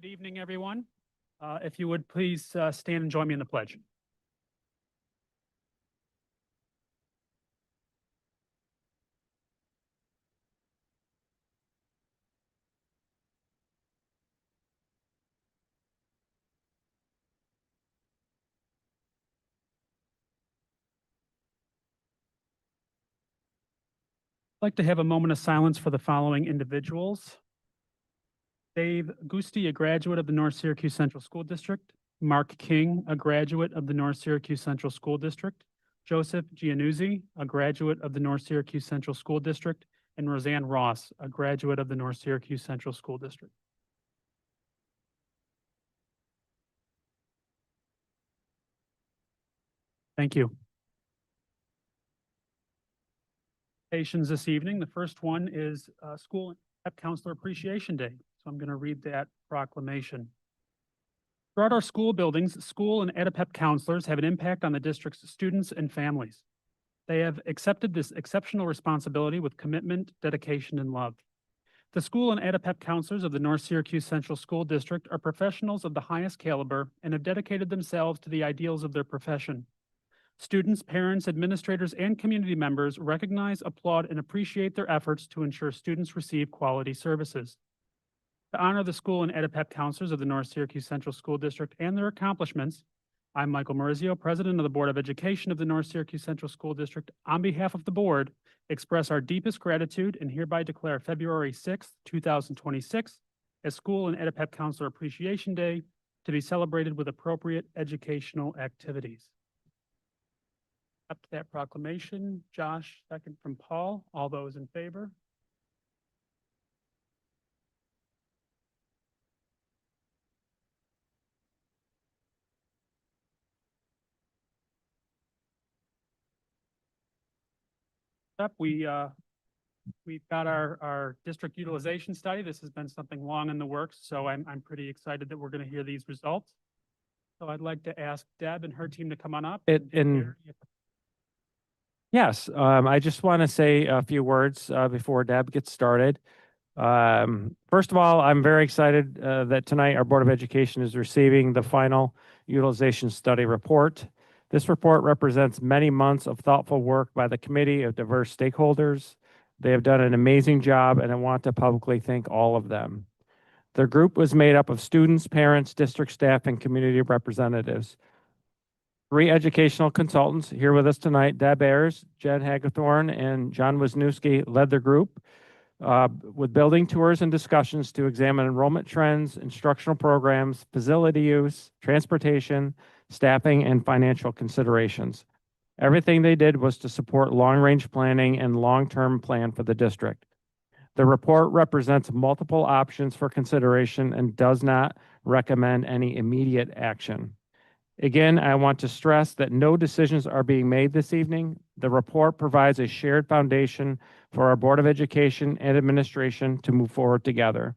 Good evening, everyone. If you would please stand and join me in the pledge. I'd like to have a moment of silence for the following individuals. Dave Gusti, a graduate of the North Syracuse Central School District. Mark King, a graduate of the North Syracuse Central School District. Joseph Giannuzzi, a graduate of the North Syracuse Central School District. And Roseanne Ross, a graduate of the North Syracuse Central School District. Thank you. Presentations this evening. The first one is School and EdPep Counselor Appreciation Day. So I'm going to read that proclamation. Throughout our school buildings, school and EdPep counselors have an impact on the district's students and families. They have accepted this exceptional responsibility with commitment, dedication, and love. The school and EdPep counselors of the North Syracuse Central School District are professionals of the highest caliber and have dedicated themselves to the ideals of their profession. Students, parents, administrators, and community members recognize, applaud, and appreciate their efforts to ensure students receive quality services. To honor the school and EdPep counselors of the North Syracuse Central School District and their accomplishments, I'm Michael Marizio, President of the Board of Education of the North Syracuse Central School District. On behalf of the board, express our deepest gratitude and hereby declare February 6th, 2026 as School and EdPep Counselor Appreciation Day to be celebrated with appropriate educational activities. Up to that proclamation, Josh, second from Paul. All those in favor? Up, we've got our district utilization study. This has been something long in the works, so I'm pretty excited that we're going to hear these results. So I'd like to ask Deb and her team to come on up. Yes, I just want to say a few words before Deb gets started. First of all, I'm very excited that tonight our Board of Education is receiving the final utilization study report. This report represents many months of thoughtful work by the committee of diverse stakeholders. They have done an amazing job, and I want to publicly thank all of them. Their group was made up of students, parents, district staff, and community representatives. 3 educational consultants here with us tonight, Deb Ayers, Jen Hagethorn, and John Wisniewski led their group with building tours and discussions to examine enrollment trends, instructional programs, facility use, transportation, staffing, and financial considerations. Everything they did was to support long-range planning and long-term plan for the district. The report represents multiple options for consideration and does not recommend any immediate action. Again, I want to stress that no decisions are being made this evening. The report provides a shared foundation for our Board of Education and administration to move forward together.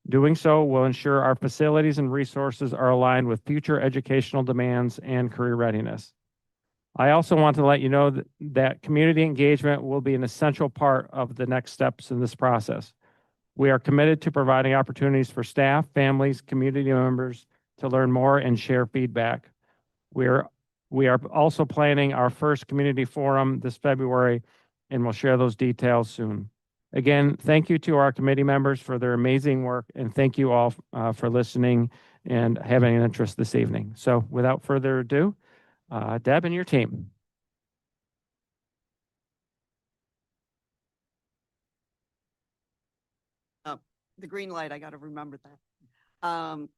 Doing so will ensure our facilities and resources are aligned with future educational demands and career readiness. I also want to let you know that community engagement will be an essential part of the next steps in this process. We are committed to providing opportunities for staff, families, community members to learn more and share feedback. We are also planning our first community forum this February, and we'll share those details soon. Again, thank you to our committee members for their amazing work, and thank you all for listening and having an interest this evening. So without further ado, Deb and your team. The green light, I got to remember that.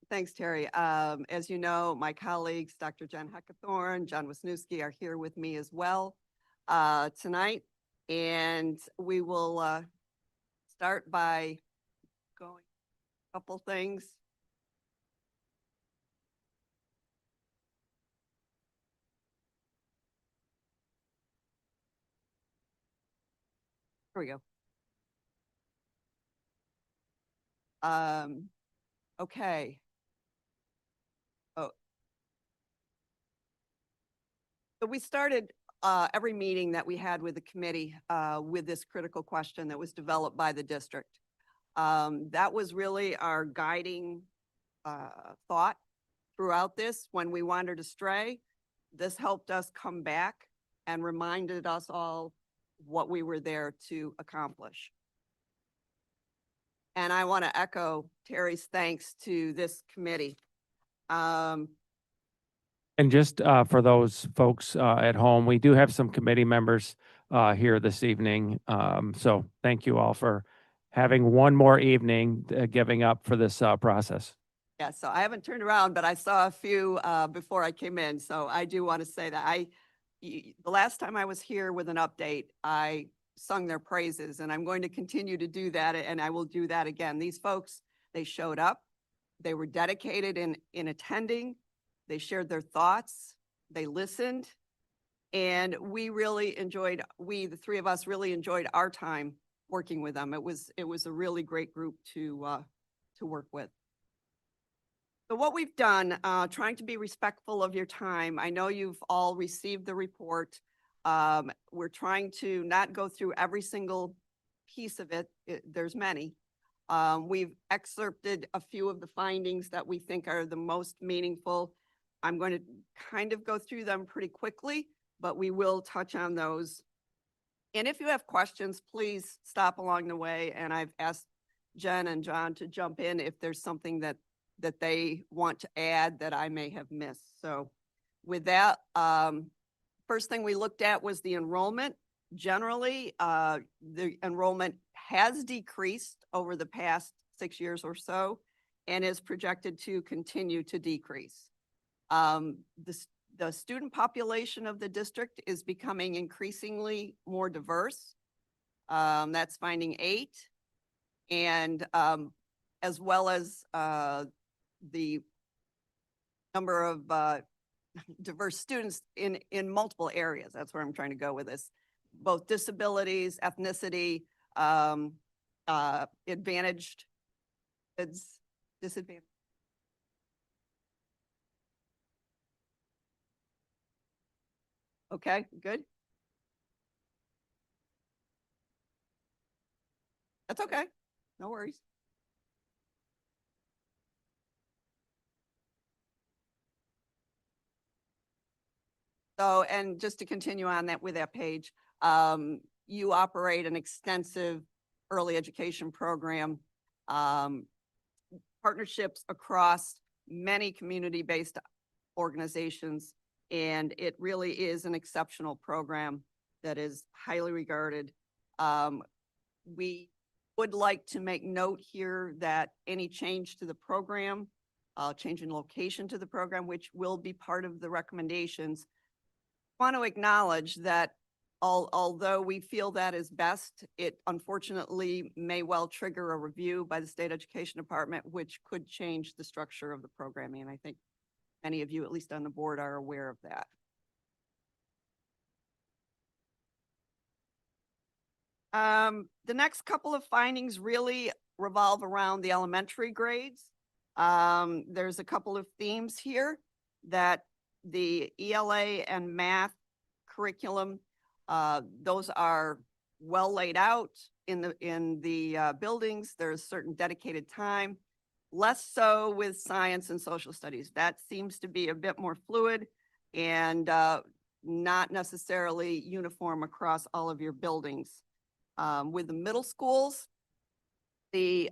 Thanks, Terry. As you know, my colleagues, Dr. Jen Hagethorn, John Wisniewski are here with me as well tonight. And we will start by going a couple things. Here we go. Okay. Oh. So we started every meeting that we had with the committee with this critical question that was developed by the district. That was really our guiding thought throughout this. When we wandered astray, this helped us come back and reminded us all what we were there to accomplish. And I want to echo Terry's thanks to this committee. And just for those folks at home, we do have some committee members here this evening. So thank you all for having one more evening giving up for this process. Yeah, so I haven't turned around, but I saw a few before I came in. So I do want to say that the last time I was here with an update, I sung their praises, and I'm going to continue to do that, and I will do that again. These folks, they showed up, they were dedicated in attending, they shared their thoughts, they listened, and we really enjoyed, the three of us really enjoyed our time working with them. It was a really great group to work with. So what we've done, trying to be respectful of your time, I know you've all received the report. We're trying to not go through every single piece of it. There's many. We've excerpted a few of the findings that we think are the most meaningful. I'm going to kind of go through them pretty quickly, but we will touch on those. And if you have questions, please stop along the way. And I've asked Jen and John to jump in if there's something that they want to add that I may have missed. So with that, first thing we looked at was the enrollment. Generally, the enrollment has decreased over the past 6 years or so and is projected to continue to decrease. The student population of the district is becoming increasingly more diverse. That's finding 8. And as well as the number of diverse students in multiple areas. That's where I'm trying to go with this. Both disabilities, ethnicity, advantaged kids, disadvantaged. Okay, good. That's okay. No worries. So, and just to continue on that with that page, you operate an extensive early education program, partnerships across many community-based organizations, and it really is an exceptional program that is highly regarded. We would like to make note here that any change to the program, change in location to the program, which will be part of the recommendations, want to acknowledge that although we feel that is best, it unfortunately may well trigger a review by the State Education Department, which could change the structure of the programming. And I think many of you, at least on the board, are aware of that. The next couple of findings really revolve around the elementary grades. There's a couple of themes here that the ELA and math curriculum, those are well laid out in the buildings. There's certain dedicated time, less so with science and social studies. That seems to be a bit more fluid and not necessarily uniform across all of your buildings. With the middle schools, the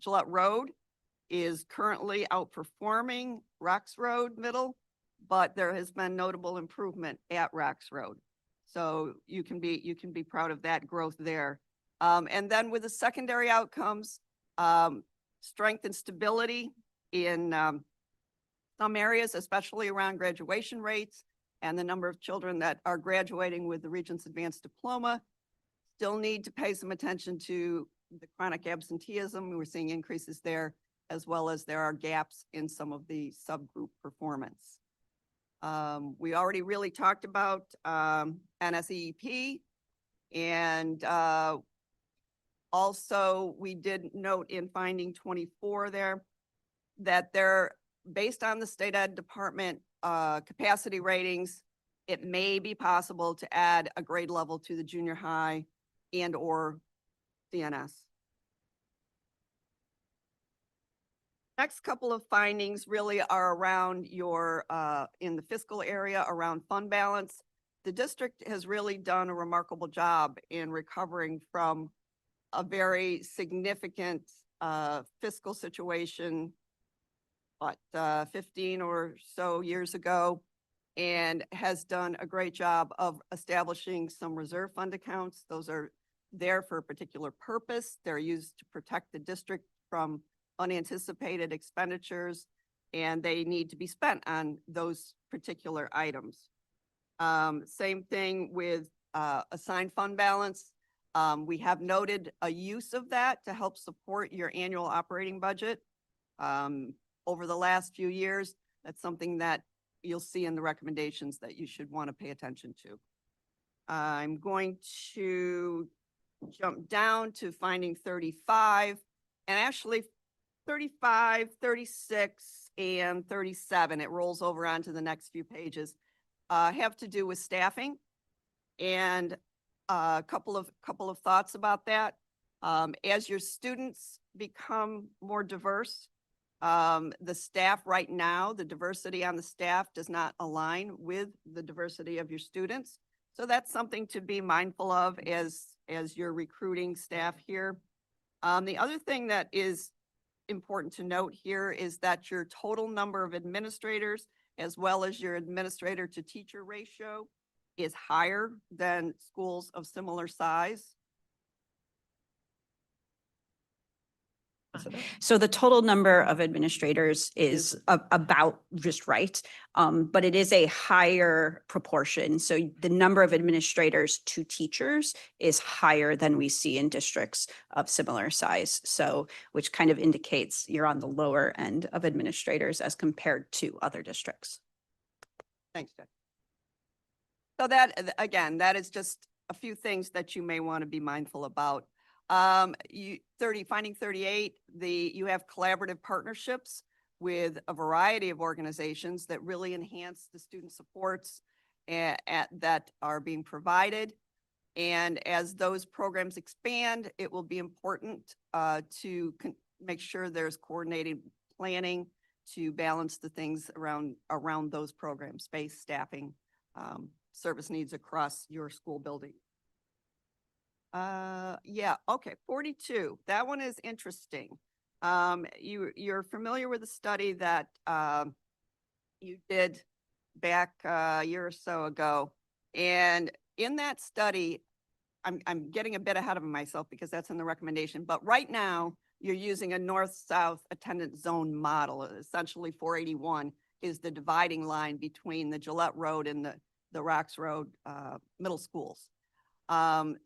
Gillette Road is currently outperforming Rocks Road Middle, but there has been notable improvement at Rocks Road. So you can be proud of that growth there. And then with the secondary outcomes, strength and stability in some areas, especially around graduation rates and the number of children that are graduating with the Regents Advanced Diploma. Still need to pay some attention to the chronic absenteeism. We're seeing increases there, as well as there are gaps in some of the subgroup performance. We already really talked about NSCSD, and also we did note in finding 24 there that they're based on the State Ed Department capacity ratings, it may be possible to add a grade level to the junior high and or CNS. Next couple of findings really are around your, in the fiscal area, around fund balance. The district has really done a remarkable job in recovering from a very significant fiscal situation, 15 or so years ago, and has done a great job of establishing some reserve fund accounts. Those are there for a particular purpose. They're used to protect the district from unanticipated expenditures, and they need to be spent on those particular items. Same thing with assigned fund balance. We have noted a use of that to help support your annual operating budget. Over the last few years, that's something that you'll see in the recommendations that you should want to pay attention to. I'm going to jump down to finding 35, and actually 35, 36, and 37, it rolls over onto the next few pages, have to do with staffing. And a couple of thoughts about that. As your students become more diverse, the staff right now, the diversity on the staff does not align with the diversity of your students. So that's something to be mindful of as you're recruiting staff here. The other thing that is important to note here is that your total number of administrators, as well as your administrator to teacher ratio, is higher than schools of similar size. So the total number of administrators is about just right, but it is a higher proportion. So the number of administrators to teachers is higher than we see in districts of similar size. So, which kind of indicates you're on the lower end of administrators as compared to other districts. Thanks, Jeff. So that, again, that is just a few things that you may want to be mindful about. Finding 38, you have collaborative partnerships with a variety of organizations that really enhance the student supports that are being provided. And as those programs expand, it will be important to make sure there's coordinated planning to balance the things around those programs, space, staffing, service needs across your school building. Yeah, okay, 42. That one is interesting. You're familiar with the study that you did back a year or so ago. And in that study, I'm getting a bit ahead of myself because that's in the recommendation, but right now you're using a north-south attendance zone model. Essentially 481 is the dividing line between the Gillette Road and the Rocks Road middle schools.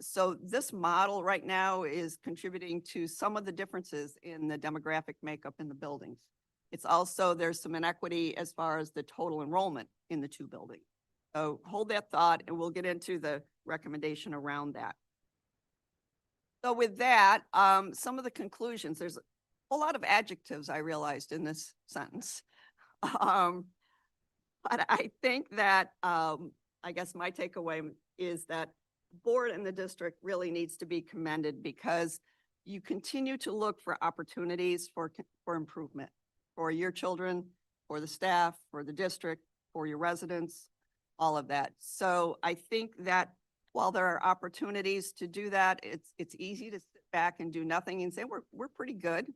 So this model right now is contributing to some of the differences in the demographic makeup in the buildings. It's also, there's some inequity as far as the total enrollment in the two buildings. So hold that thought and we'll get into the recommendation around that. So with that, some of the conclusions, there's a lot of adjectives I realized in this sentence. But I think that, I guess my takeaway is that board and the district really needs to be commended because you continue to look for opportunities for improvement for your children, for the staff, for the district, for your residents, all of that. So I think that while there are opportunities to do that, it's easy to sit back and do nothing and say, we're pretty good.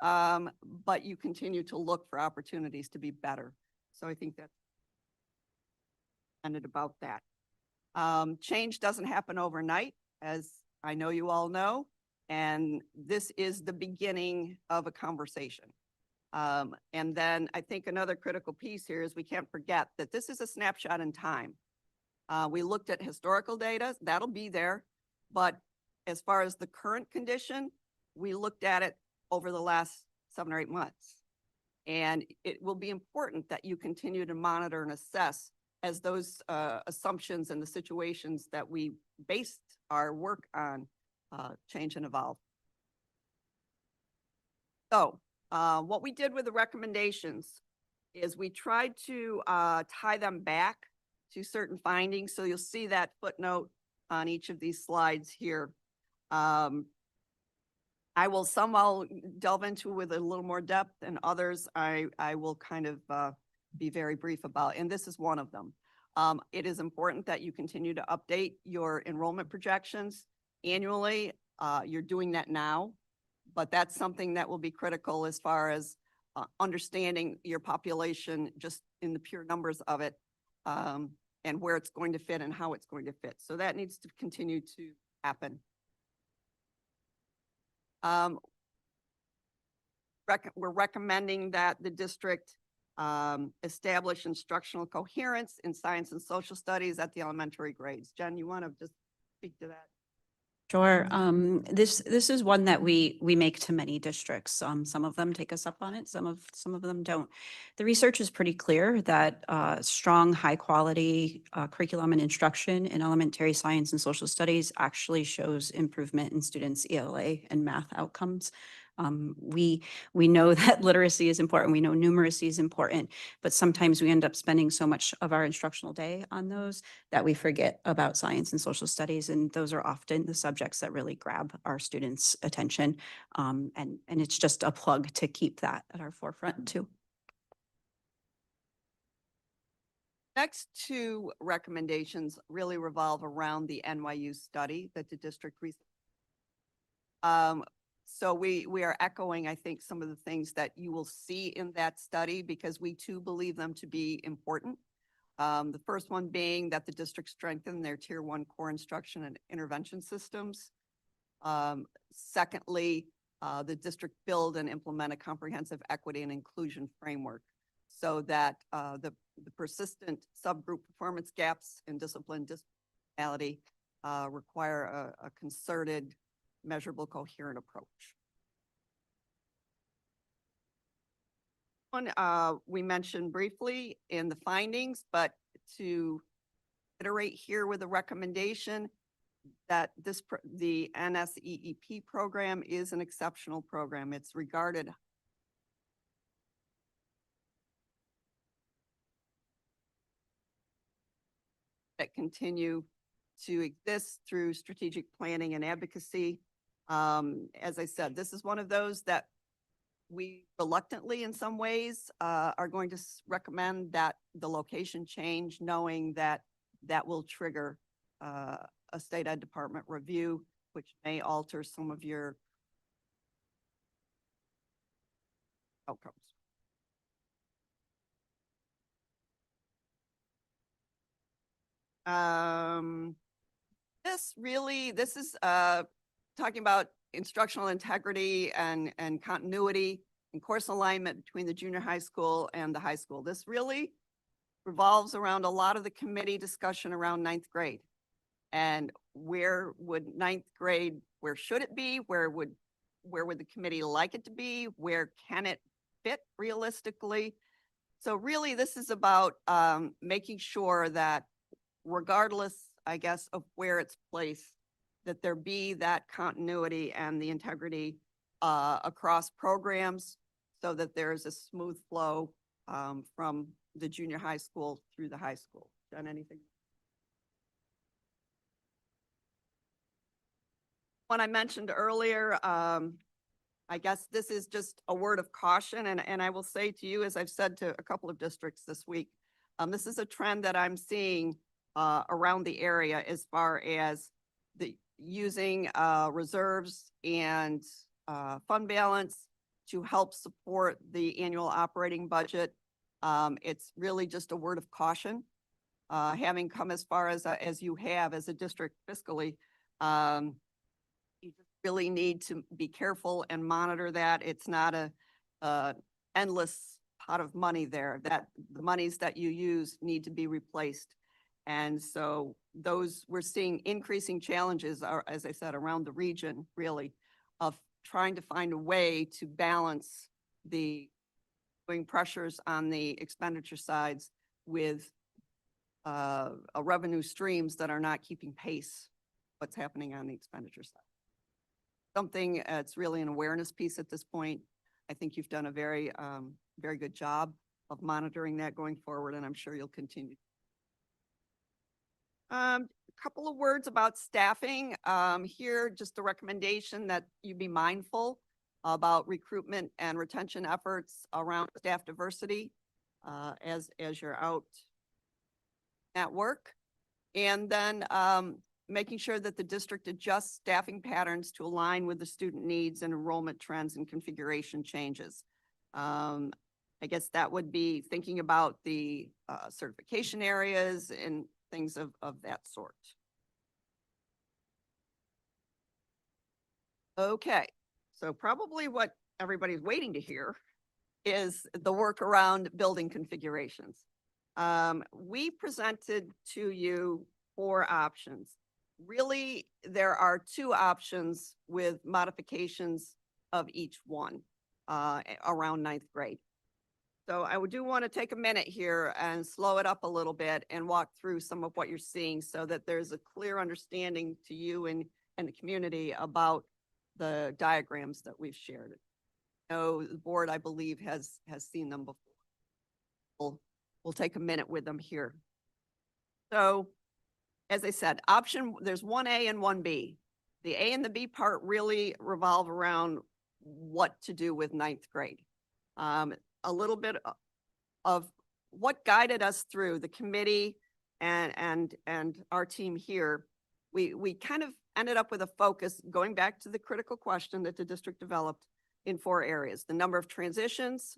But you continue to look for opportunities to be better. So I think that's ended about that. Change doesn't happen overnight, as I know you all know, and this is the beginning of a conversation. And then I think another critical piece here is we can't forget that this is a snapshot in time. We looked at historical data, that'll be there, but as far as the current condition, we looked at it over the last 7 or 8 months. And it will be important that you continue to monitor and assess as those assumptions and the situations that we based our work on change and evolve. So what we did with the recommendations is we tried to tie them back to certain findings. So you'll see that footnote on each of these slides here. some I'll delve into with a little more depth, and others I will kind of be very brief about, and this is one of them. It is important that you continue to update your enrollment projections annually. You're doing that now, but that's something that will be critical as far as understanding your population just in the pure numbers of it, and where it's going to fit and how it's going to fit. So that needs to continue to happen. We're recommending that the district establish instructional coherence in science and social studies at the elementary grades. Jen, you want to just speak to that? Sure. This is one that we make to many districts. Some of them take us up on it, some of them don't. The research is pretty clear that strong, high quality curriculum and instruction in elementary science and social studies actually shows improvement in students' ELA and math outcomes. We know that literacy is important. We know numeracy is important, but sometimes we end up spending so much of our instructional day on those that we forget about science and social studies. And those are often the subjects that really grab our students' attention. And it's just a plug to keep that at our forefront too. Next two recommendations really revolve around the NYU study that the district recently. So we are echoing, I think, some of the things that you will see in that study because we too believe them to be important. The first one being that the district strengthen their tier 1 core instruction and intervention systems. Secondly, the district build and implement a comprehensive equity and inclusion framework so that the persistent subgroup performance gaps in discipline disproportionality require a concerted, measurable, coherent approach. One we mentioned briefly in the findings, but to iterate here with a recommendation that the NSEEP program is an exceptional program. It's regarded that continue to exist through strategic planning and advocacy. As I said, this is one of those that we reluctantly in some ways are going to recommend that the location change, knowing that that will trigger a state ed department review, which may alter some of your outcomes. This is talking about instructional integrity and continuity and course alignment between the junior high school and the high school. This really revolves around a lot of the committee discussion around 9th grade. And where would 9th grade, where should it be? Where would the committee like it to be? Where can it fit realistically? So really this is about making sure that regardless, I guess, of where it's placed, that there be that continuity and the integrity across programs so that there is a smooth flow from the junior high school through the high school. Done anything? When I mentioned earlier, I guess this is just a word of caution. And I will say to you, as I've said to a couple of districts this week, this is a trend that I'm seeing around the area as far as the using reserves and fund balance to help support the annual operating budget. It's really just a word of caution. Having come as far as you have as a district fiscally, you just really need to be careful and monitor that. It's not a endless pot of money there, that the monies that you use need to be replaced. And so we're seeing increasing challenges, as I said, around the region, really, of trying to find a way to balance the pressures on the expenditure sides with revenue streams that are not keeping pace what's happening on the expenditure side. Something it's really an awareness piece at this point. I think you've done a very good job of monitoring that going forward, and I'm sure you'll continue. A couple of words about staffing. Here, just a recommendation that you be mindful about recruitment and retention efforts around staff diversity as you're out at work. And then making sure that the district adjusts staffing patterns to align with the student needs and enrollment trends and configuration changes. I guess that would be thinking about the certification areas and things of that sort. Okay, so probably what everybody's waiting to hear is the work around building configurations. We presented to you 4 options. Really, there are 2 options with modifications of each one around 9th grade. So I do want to take a minute here and slow it up a little bit and walk through some of what you're seeing so that there's a clear understanding to you and the community about the diagrams that we've shared. So the board, I believe, has seen them before. We'll take a minute with them here. So as I said, there's 1A and 1B. The A and the B part really revolve around what to do with 9th grade. A little bit of what guided us through the committee and our team here. We kind of ended up with a focus going back to the critical question that the district developed in 4 areas. The number of transitions,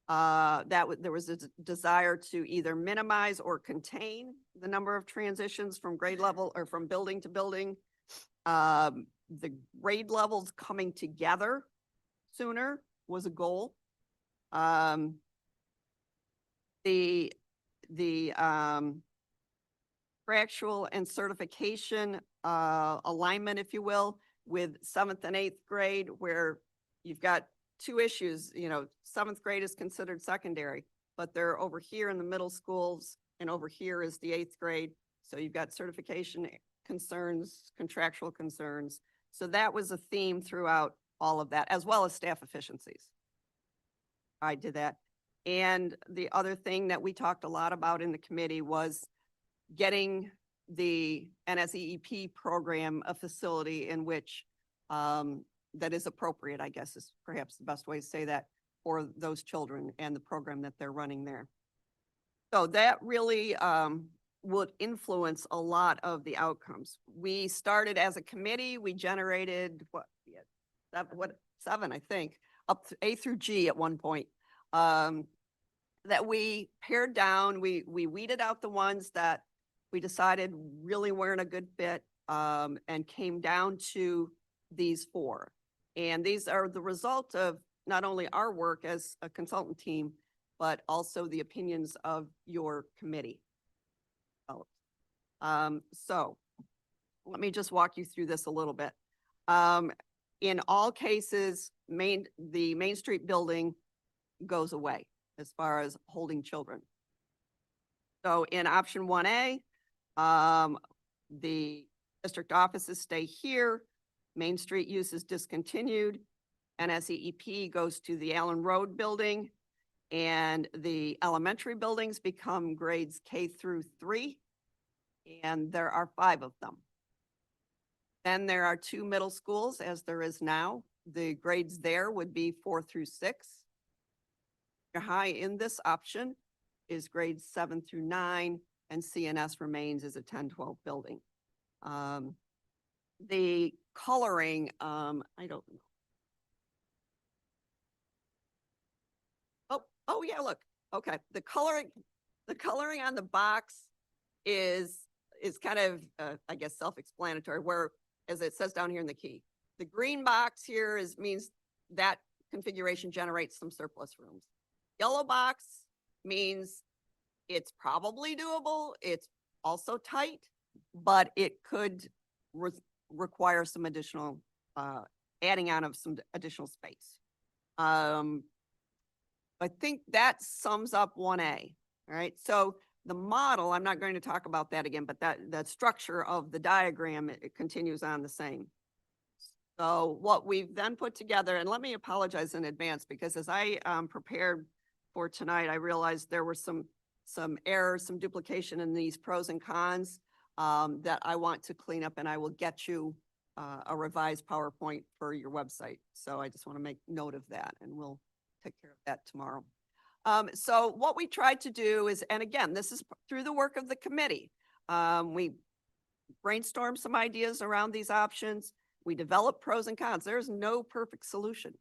there was a desire to either minimize or contain the number of transitions from grade level or from building to building. The grade levels coming together sooner was a goal. The fractional and certification alignment, if you will, with 7th and 8th grade, where you've got 2 issues. 7th grade is considered secondary, but they're over here in the middle schools and over here is the 8th grade. So you've got certification concerns, contractual concerns. So that was a theme throughout all of that, as well as staff efficiencies. I did that. And the other thing that we talked a lot about in the committee was getting the NSCEP program a facility in which that is appropriate, I guess is perhaps the best way to say that, for those children and the program that they're running there. So that really would influence a lot of the outcomes. We started as a committee, we generated seven, I think, up to A through G at one point, that we pared down. We weeded out the ones that we decided really weren't a good fit, and came down to these 4. And these are the result of not only our work as a consultant team, but also the opinions of your committee. So let me just walk you through this a little bit. In all cases, the Main Street building goes away as far as holding children. So in option 1A, the district offices stay here. Main Street use is discontinued. NSCEP goes to the Allen Road building, and the elementary buildings become grades K through 3, and there are 5 of them. Then there are 2 middle schools, as there is now. The grades there would be 4 through 6. High in this option is grades 7 through 9, and CNS remains as a 10-12 building. The coloring, I don't know. Oh yeah, look. Okay, the coloring on the box is kind of, I guess, self-explanatory, where, as it says down here in the key, the green box here means that configuration generates some surplus rooms. Yellow box means it's probably doable. It's also tight, but it could require some additional, adding on of some additional space. I think that sums up 1A. All right. So the model, I'm not going to talk about that again, but that structure of the diagram, it continues on the same. So what we've then put together, and let me apologize in advance, because as I prepared for tonight, I realized there were some errors, some duplication in these pros and cons. that I want to clean up, and I will get you a revised PowerPoint for your website. So I just want to make note of that, and we'll take care of that tomorrow. So what we tried to do is, and again, this is through the work of the committee. We brainstormed some ideas around these options. We developed pros and cons. There's no perfect solution.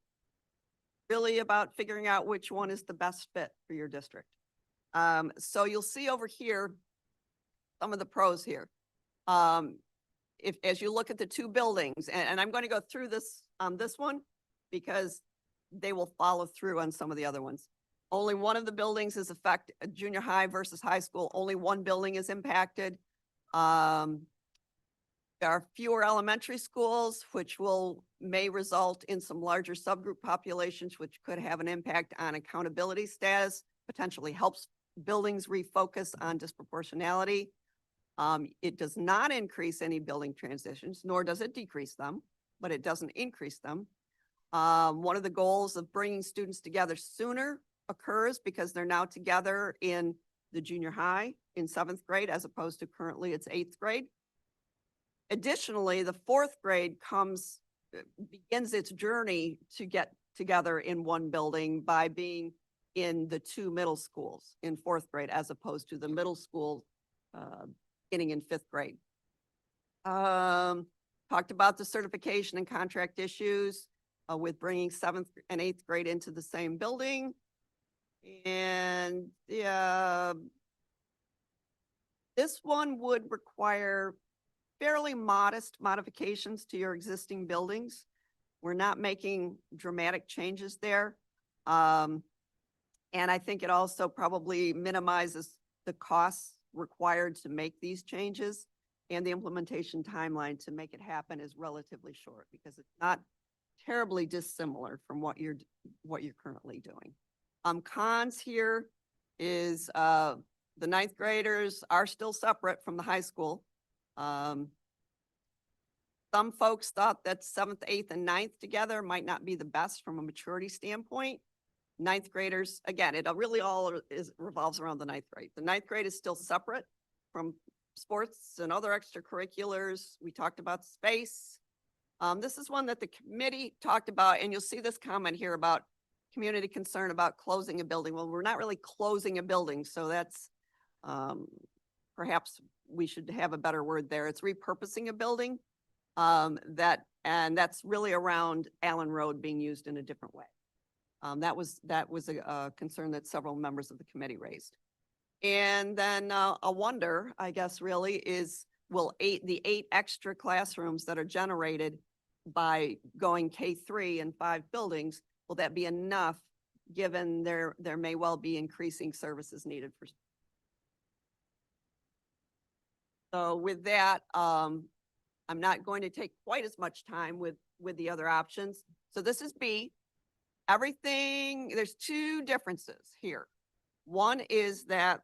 Really about figuring out which one is the best fit for your district. So you'll see over here some of the pros here. As you look at the two buildings, and I'm going to go through this one because they will follow through on some of the other ones. Only one of the buildings is junior high versus high school. Only one building is impacted. There are fewer elementary schools, which may result in some larger subgroup populations, which could have an impact on accountability status, potentially helps buildings refocus on disproportionality. It does not increase any building transitions, nor does it decrease them, but it doesn't increase them. One of the goals of bringing students together sooner occurs because they're now together in the junior high in 7th grade, as opposed to currently it's 8th grade. Additionally, the 4th grade begins its journey to get together in one building by being in the two middle schools in 4th grade, as opposed to the middle school beginning in 5th grade. Talked about the certification and contract issues with bringing 7th and 8th grade into the same building. And this one would require fairly modest modifications to your existing buildings. We're not making dramatic changes there. And I think it also probably minimizes the costs required to make these changes, and the implementation timeline to make it happen is relatively short because it's not terribly dissimilar from what you're currently doing. Cons here is the 9th graders are still separate from the high school. Some folks thought that 7th, 8th, and 9th together might not be the best from a maturity standpoint. 9th graders, again, it really all revolves around the 9th grade. The 9th grade is still separate from sports and other extracurriculars. We talked about space. This is one that the committee talked about, and you'll see this comment here about community concern about closing a building. Well, we're not really closing a building, so that's perhaps we should have a better word there. It's repurposing a building and that's really around Allen Road being used in a different way. That was a concern that several members of the committee raised. And then a wonder, I guess, really is, will the 8 extra classrooms that are generated by going K3 in 5 buildings, will that be enough given there may well be increasing services needed for? So with that, I'm not going to take quite as much time with the other options. So this is B. Everything, there's 2 differences here. One is that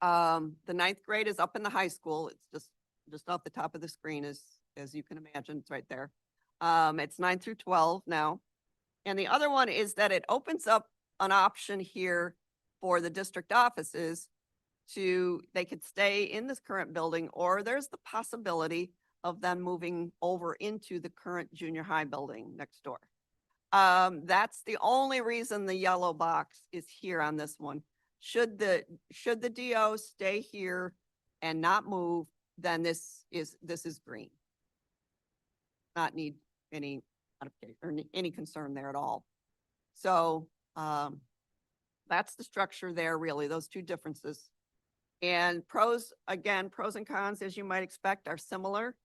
the 9th grade is up in the high school. It's just off the top of the screen, as you can imagine, it's right there. It's 9 through 12 now. And the other one is that it opens up an option here for the district offices they could stay in this current building, or there's the possibility of them moving over into the current junior high building next door. That's the only reason the yellow box is here on this one. Should the DO stay here and not move, then this is green. Not need any modification or any concern there at all. So that's the structure there, really, those 2 differences. And pros and cons, as you might expect, are similar.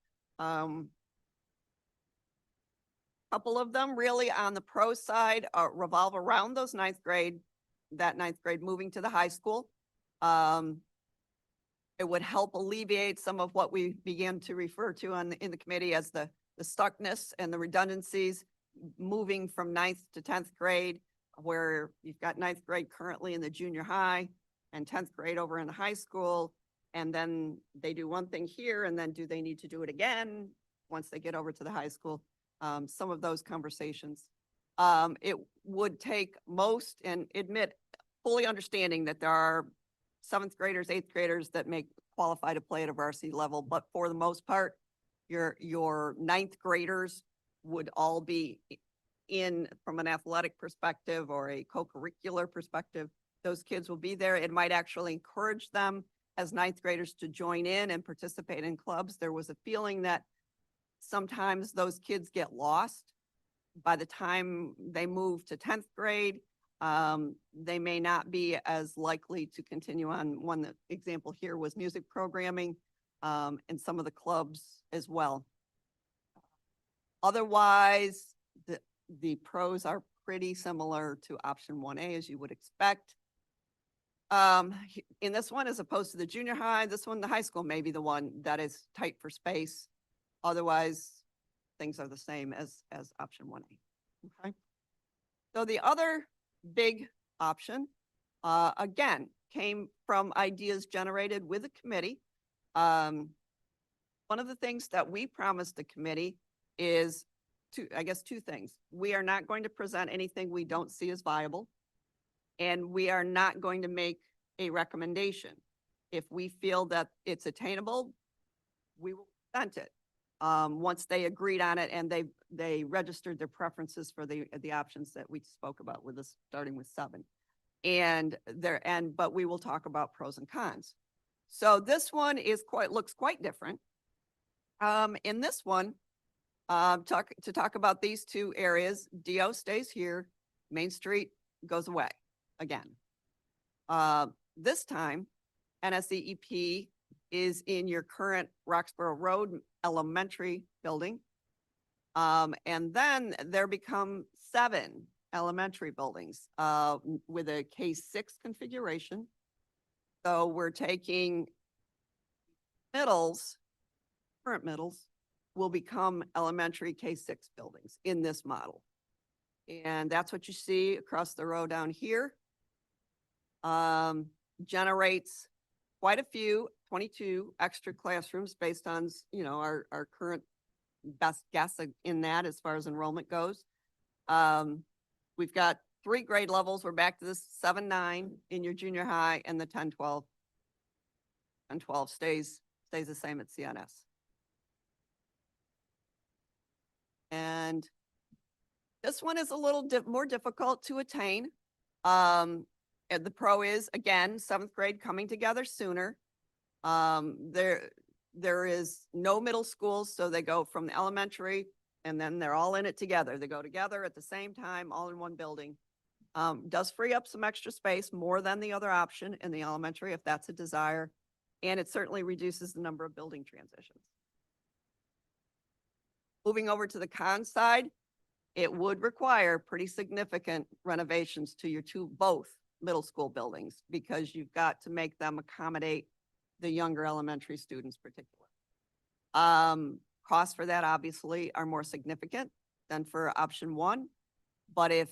Couple of them really on the pro side revolve around those 9th grade moving to the high school. It would help alleviate some of what we began to refer to in the committee as the stuckness and the redundancies moving from 9th to 10th grade, where you've got 9th grade currently in the junior high and 10th grade over in the high school. And then they do one thing here, and then do they need to do it again once they get over to the high school? Some of those conversations. It would take most, and fully understanding that there are 7th graders, 8th graders that make qualify to play at a varsity level, but for the most part, your ninth graders would all be in, from an athletic perspective or a co-curricular perspective. Those kids will be there. It might actually encourage them as ninth graders to join in and participate in clubs. There was a feeling that sometimes those kids get lost by the time they move to 10th grade. They may not be as likely to continue on. One example here was music programming, and some of the clubs as well. Otherwise, the pros are pretty similar to option 1A, as you would expect. In this one, as opposed to the junior high, this one, the high school may be the one that is tight for space. Otherwise, things are the same as option 1A. Okay. So the other big option, again, came from ideas generated with the committee. One of the things that we promised the committee is two things. We are not going to present anything we don't see as viable, and we are not going to make a recommendation. If we feel that it's attainable, we will present it. Once they agreed on it and they registered their preferences for the options that we spoke about with us, starting with 7. But we will talk about pros and cons. So this one looks quite different. In this one, to talk about these two areas, DO stays here, Main Street goes away again. This time, NSCEP is in your current Roxborough Road Elementary building. And then there become 7 elementary buildings with a K-6 configuration. So we're taking current middles will become elementary K-6 buildings in this model. And that's what you see across the row down here. Generates quite a few, 22 extra classrooms based on, our current best guess in that as far as enrollment goes. We've got 3 grade levels. We're back to this 7-9 in your junior high, and the 10-12. 10-12 stays the same at CNS. And this one is a little more difficult to attain. And the pro is, again, 7th grade coming together sooner. There is no middle schools, so they go from the elementary and then they're all in it together. They go together at the same time, all in one building. Does free up some extra space, more than the other option in the elementary, if that's a desire. And it certainly reduces the number of building transitions. Moving over to the con side, it would require pretty significant renovations to your both middle school buildings, because you've got to make them accommodate the younger elementary students particularly. Costs for that obviously are more significant than for option 1. But if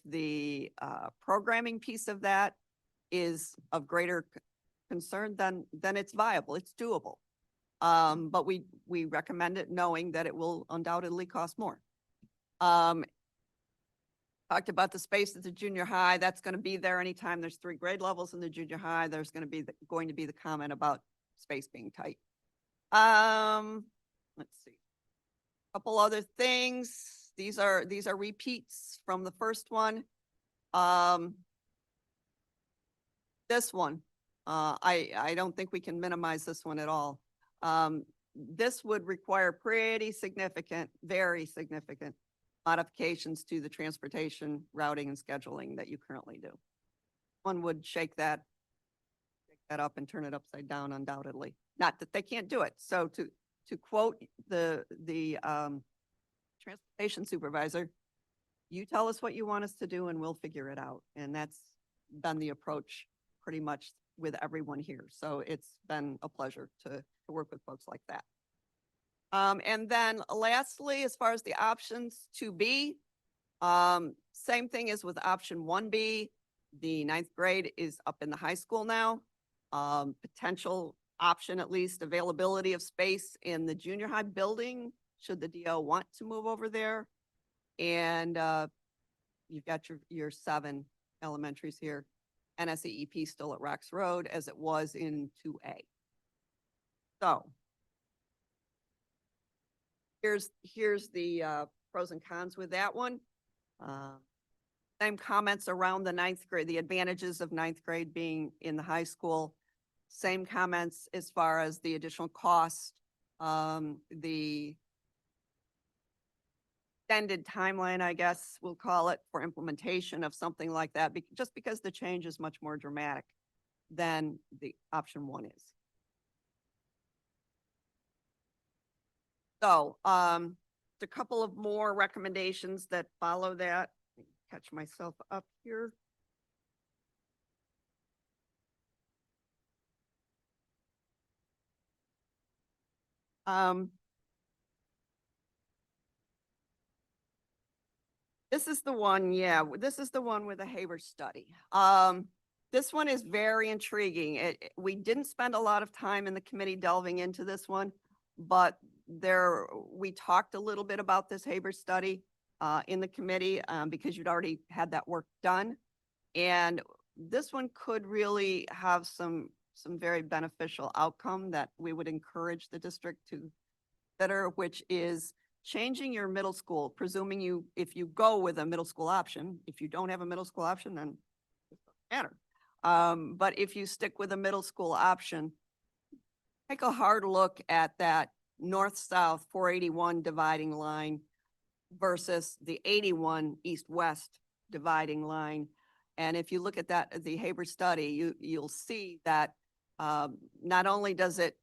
the programming piece of that is of greater concern, then it's viable, it's doable. But we recommend it knowing that it will undoubtedly cost more. Talked about the space at the junior high. That's going to be there anytime there's 3 grade levels in the junior high. There's going to be the comment about space being tight. Let's see. A couple other things. These are repeats from the first one. This one, I don't think we can minimize this one at all. This would require pretty significant, very significant modifications to the transportation routing and scheduling that you currently do. One would shake that up and turn it upside down, undoubtedly. Not that they can't do it. So to quote the transportation supervisor, you tell us what you want us to do and we'll figure it out. And that's been the approach pretty much with everyone here. So it's been a pleasure to work with folks like that. And then lastly, as far as the options 2B, same thing as with option 1B. The 9th grade is up in the high school now. Potential option, at least availability of space in the junior high building, should the DO want to move over there. And you've got your 7 elementaries here. NSCEP still at Rocks Road as it was in 2A. So here's the pros and cons with that one. Same comments around the ninth grade, the advantages of ninth grade being in the high school. Same comments as far as the additional cost, the extended timeline, I guess we'll call it, for implementation of something like that, just because the change is much more dramatic than the option one is. So, a couple of more recommendations that follow that. Catch myself up here. This is the one, yeah, this is the one with the Haber study. This one is very intriguing. We didn't spend a lot of time in the committee delving into this one, but we talked a little bit about this Haber study in the committee because you'd already had that work done. And this one could really have some very beneficial outcome that we would encourage the district to consider, which is changing your middle school, presuming if you go with a middle school option. If you don't have a middle school option, then it doesn't matter. But if you stick with a middle school option, take a hard look at that north-south 481 dividing line versus the 81 east-west dividing line. And if you look at that, the Haber study, you'll see that not only does it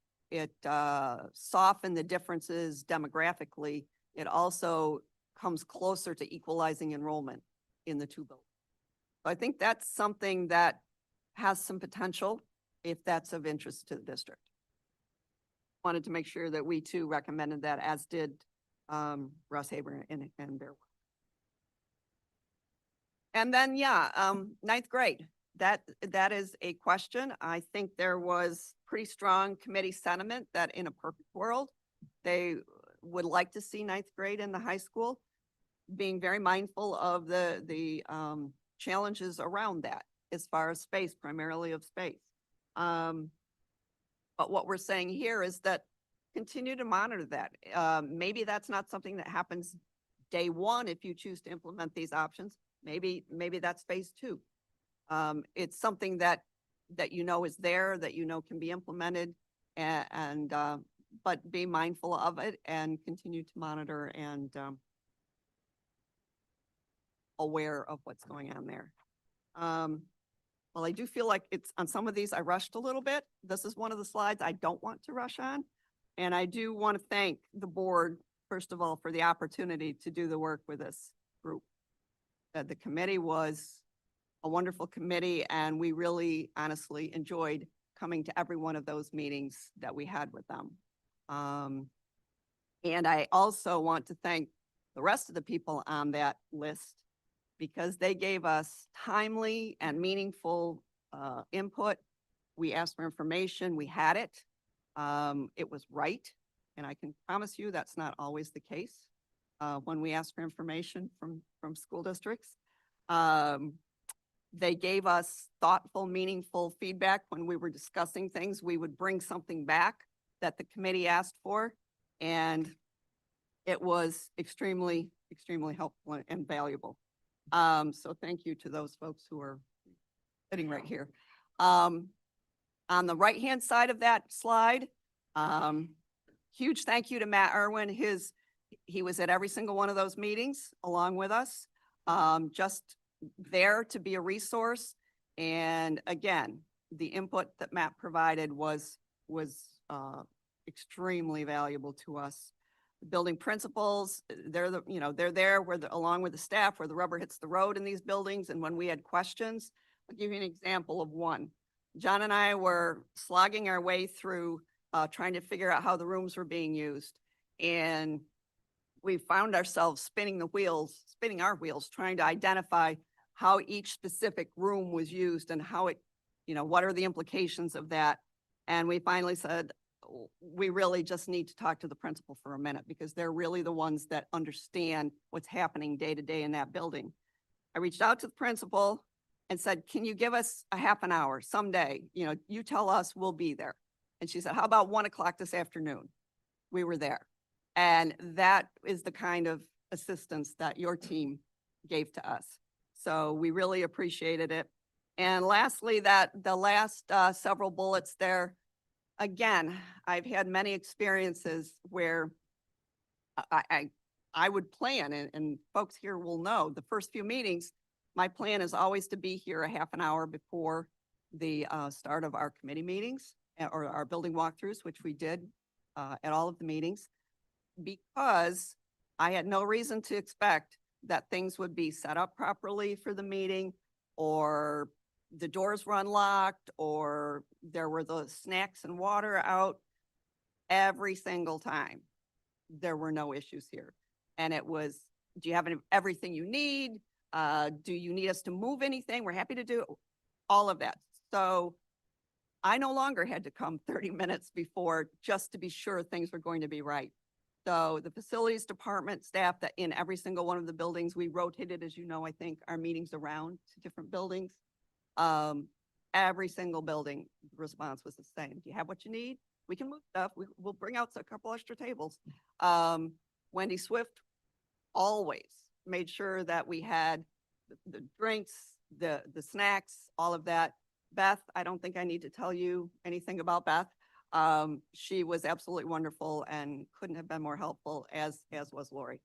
soften the differences demographically, it also comes closer to equalizing enrollment in the two buildings. So I think that's something that has some potential if that's of interest to the district. Wanted to make sure that we too recommended that, as did Russ Haber and their work. And then, yeah, ninth grade. That is a question. I think there was pretty strong committee sentiment that in a perfect world, they would like to see ninth grade in the high school, being very mindful of the challenges around that as far as space, primarily of space. But what we're saying here is that continue to monitor that. Maybe that's not something that happens day one if you choose to implement these options. Maybe that's phase two. It's something that you know is there, that you know can be implemented, and but be mindful of it and continue to monitor and aware of what's going on there. Well, I do feel like it's on some of these I rushed a little bit. This is one of the slides I don't want to rush on. And I do want to thank the board, first of all, for the opportunity to do the work with this group. The committee was a wonderful committee, and we really honestly enjoyed coming to every one of those meetings that we had with them. And I also want to thank the rest of the people on that list, because they gave us timely and meaningful input. We asked for information, we had it. It was right, and I can promise you that's not always the case when we ask for information from school districts. They gave us thoughtful, meaningful feedback when we were discussing things. We would bring something back that the committee asked for, and it was extremely, extremely helpful and valuable. So thank you to those folks who are sitting right here. On the right-hand side of that slide, huge thank you to Matt Irwin. He was at every single one of those meetings along with us, just there to be a resource. And again, the input that Matt provided was extremely valuable to us. The building principals, they're there along with the staff where the rubber hits the road in these buildings. And when we had questions, I'll give you an example of one. John and I were slogging our way through trying to figure out how the rooms were being used. And we found ourselves spinning our wheels, trying to identify how each specific room was used and how it, what are the implications of that. And we finally said, we really just need to talk to the principal for a minute, because they're really the ones that understand what's happening day to day in that building. I reached out to the principal and said, can you give us a half an hour someday? You tell us, we'll be there. And she said, how about 1 o'clock this afternoon? We were there. And that is the kind of assistance that your team gave to us. So we really appreciated it. And lastly, that the last several bullets there, again, I've had many experiences where I would plan, and folks here will know, the first few meetings, my plan is always to be here a half an hour before the start of our committee meetings or our building walkthroughs, which we did at all of the meetings, because I had no reason to expect that things would be set up properly for the meeting, or the doors were unlocked, or there were the snacks and water out. Every single time, there were no issues here. And it was, do you have everything you need? Do you need us to move anything? We're happy to do all of that. So I no longer had to come 30 minutes before just to be sure things were going to be right. So the facilities department staff that in every single one of the buildings, we rotated, as you know, I think our meetings around to different buildings. Every single building response was the same. Do you have what you need? We can move stuff. We'll bring out a couple extra tables. Wendy Swift always made sure that we had the drinks, the snacks, all of that. Beth, I don't think I need to tell you anything about Beth. She was absolutely wonderful and couldn't have been more helpful, as was Lori.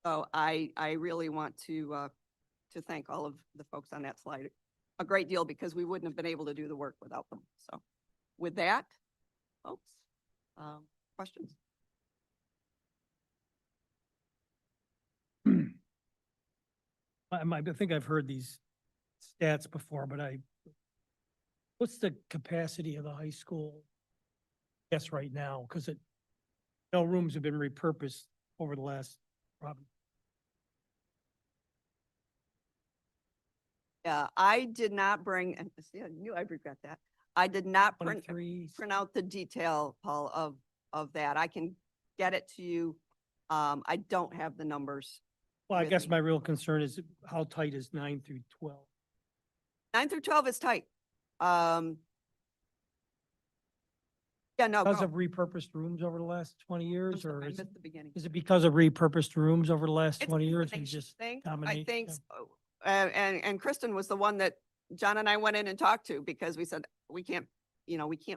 So I really want to thank all of the folks on that slide a great deal, because we wouldn't have been able to do the work without them. So with that, folks, questions? I think I've heard these stats before, but what's the capacity of the high school? Yes, right now, because no rooms have been repurposed over the last probably. Yeah, I did not bring, and see, I knew I'd regret that. I did not print 23. out the detail, Paul, of that. I can get it to you. I don't have the numbers. Well, I with guess me. my real concern is how tight is 9 through 12? 9 through 12 is tight. Yeah, no, Because go. of repurposed rooms over the last 20 I'm years, sorry, or I is missed the beginning. it because of repurposed rooms over the last It's 20 a years? And combination just thing. I combination, think, yeah. so. And Kristen was the one that John and I went in and talked to, because we said, we can't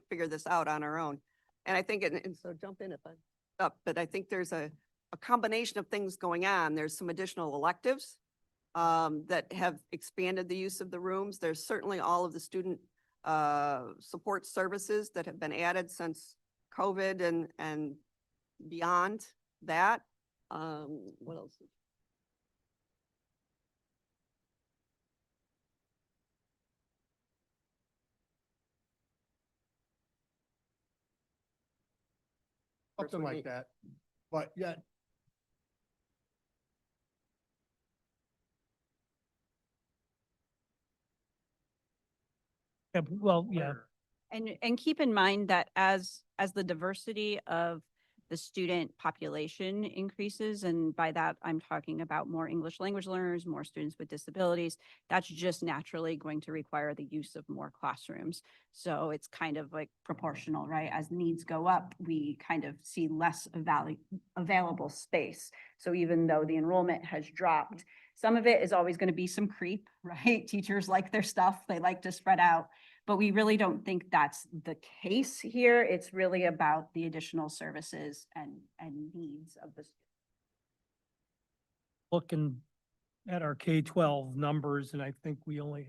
figure this out on our own. And I think, and so jump in if I'm up, but I think there's a combination of things going on. There's some additional electives that have expanded the use of the rooms. There's certainly all of the student support services that have been added since COVID and beyond that. What else? Something like that, but yet. Yeah, well, yeah. And keep in mind that as the diversity of the student population increases, and by that, I'm talking about more English language learners, more students with disabilities, that's just naturally going to require the use of more classrooms. So it's kind of like proportional, right? As needs go up, we kind of see less available space. So even though the enrollment has dropped, some of it is always going to be some creep, right? Teachers like their stuff, they like to spread out. But we really don't think that's the case here. It's really about the additional services and needs of the students. Looking at our K-12 numbers, and I think we only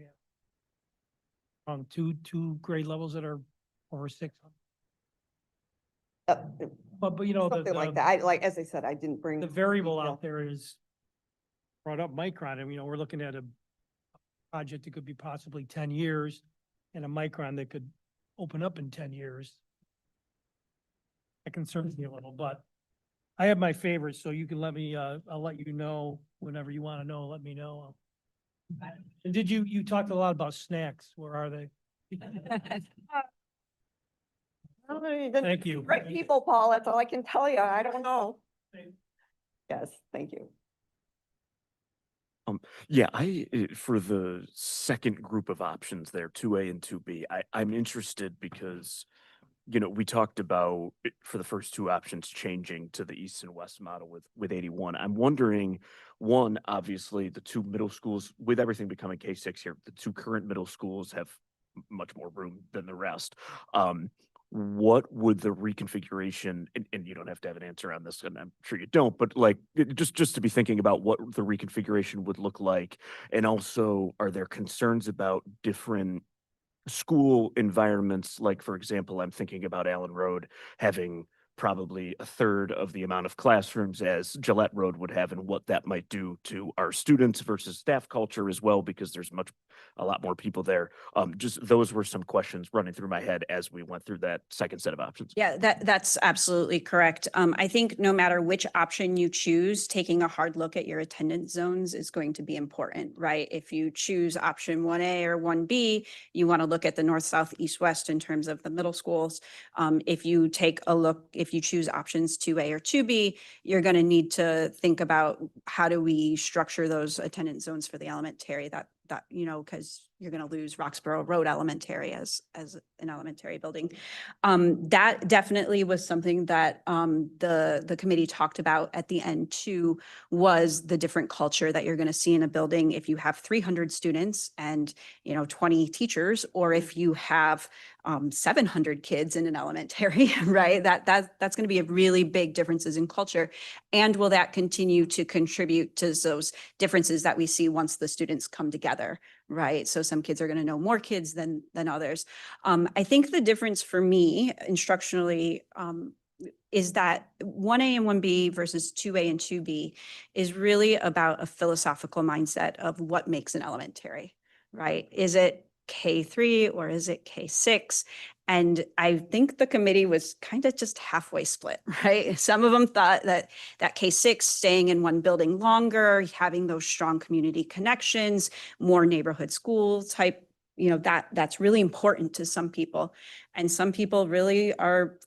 have two grade levels that are over 600. But you know, Something like that. As I said, I didn't bring. the variable detail. out there is brought up Micron, and we're looking at a project that could be possibly 10 years and a Micron that could open up in 10 years. That concerns me a little, but I have my favorites, so you can let me, I'll let you know whenever you want to know, let me know. And did you talked a lot about snacks. Where are they? Thank you. Great people, Paul. That's all I can tell you. I don't know. Yes, thank you. Yeah, for the second group of options there, 2A and 2B, I'm interested because we talked about for the first two options changing to the east and west model with 81. I'm wondering, one, obviously the two middle schools, with everything becoming K6 here, the two current middle schools have much more room than the rest. What would the reconfiguration, and you don't have to have an answer on this, and I'm sure you don't, but like just to be thinking about what the reconfiguration would look like, and also are there concerns about different school environments? Like, for example, I'm thinking about Allen Road having probably a third of the amount of classrooms as Gillette Road would have, and what that might do to our students versus staff culture as well, because there's a lot more people there. Just those were some questions running through my head as we went through that second set of options. Yeah, that's absolutely correct. I think no matter which option you choose, taking a hard look at your attendance zones is going to be important, right? If you choose option 1A or 1B, you want to look at the north, south, east, west in terms of the middle schools. If you choose options 2A or 2B, you're going to need to think about how do we structure those attendance zones for the elementary that because you're going to lose Roxborough Road Elementary as an elementary building. That definitely was something that the committee talked about at the end too, was the different culture that you're going to see in a building if you have 300 students and 20 teachers, or if you have 700 kids in an elementary, right? That's going to be a really big differences in culture. And will that continue to contribute to those differences that we see once the students come together, right? So some kids are going to know more kids than others. I think the difference for me instructionally is that 1A and 1B versus 2A and 2B is really about a philosophical mindset of what makes an elementary, right? Is it K3 or is it K6? And I think the committee was kind of just halfway split, right? Some of them thought that K6 staying in one building longer, having those strong community connections, more neighborhood school type, that's really important to some people. And some people really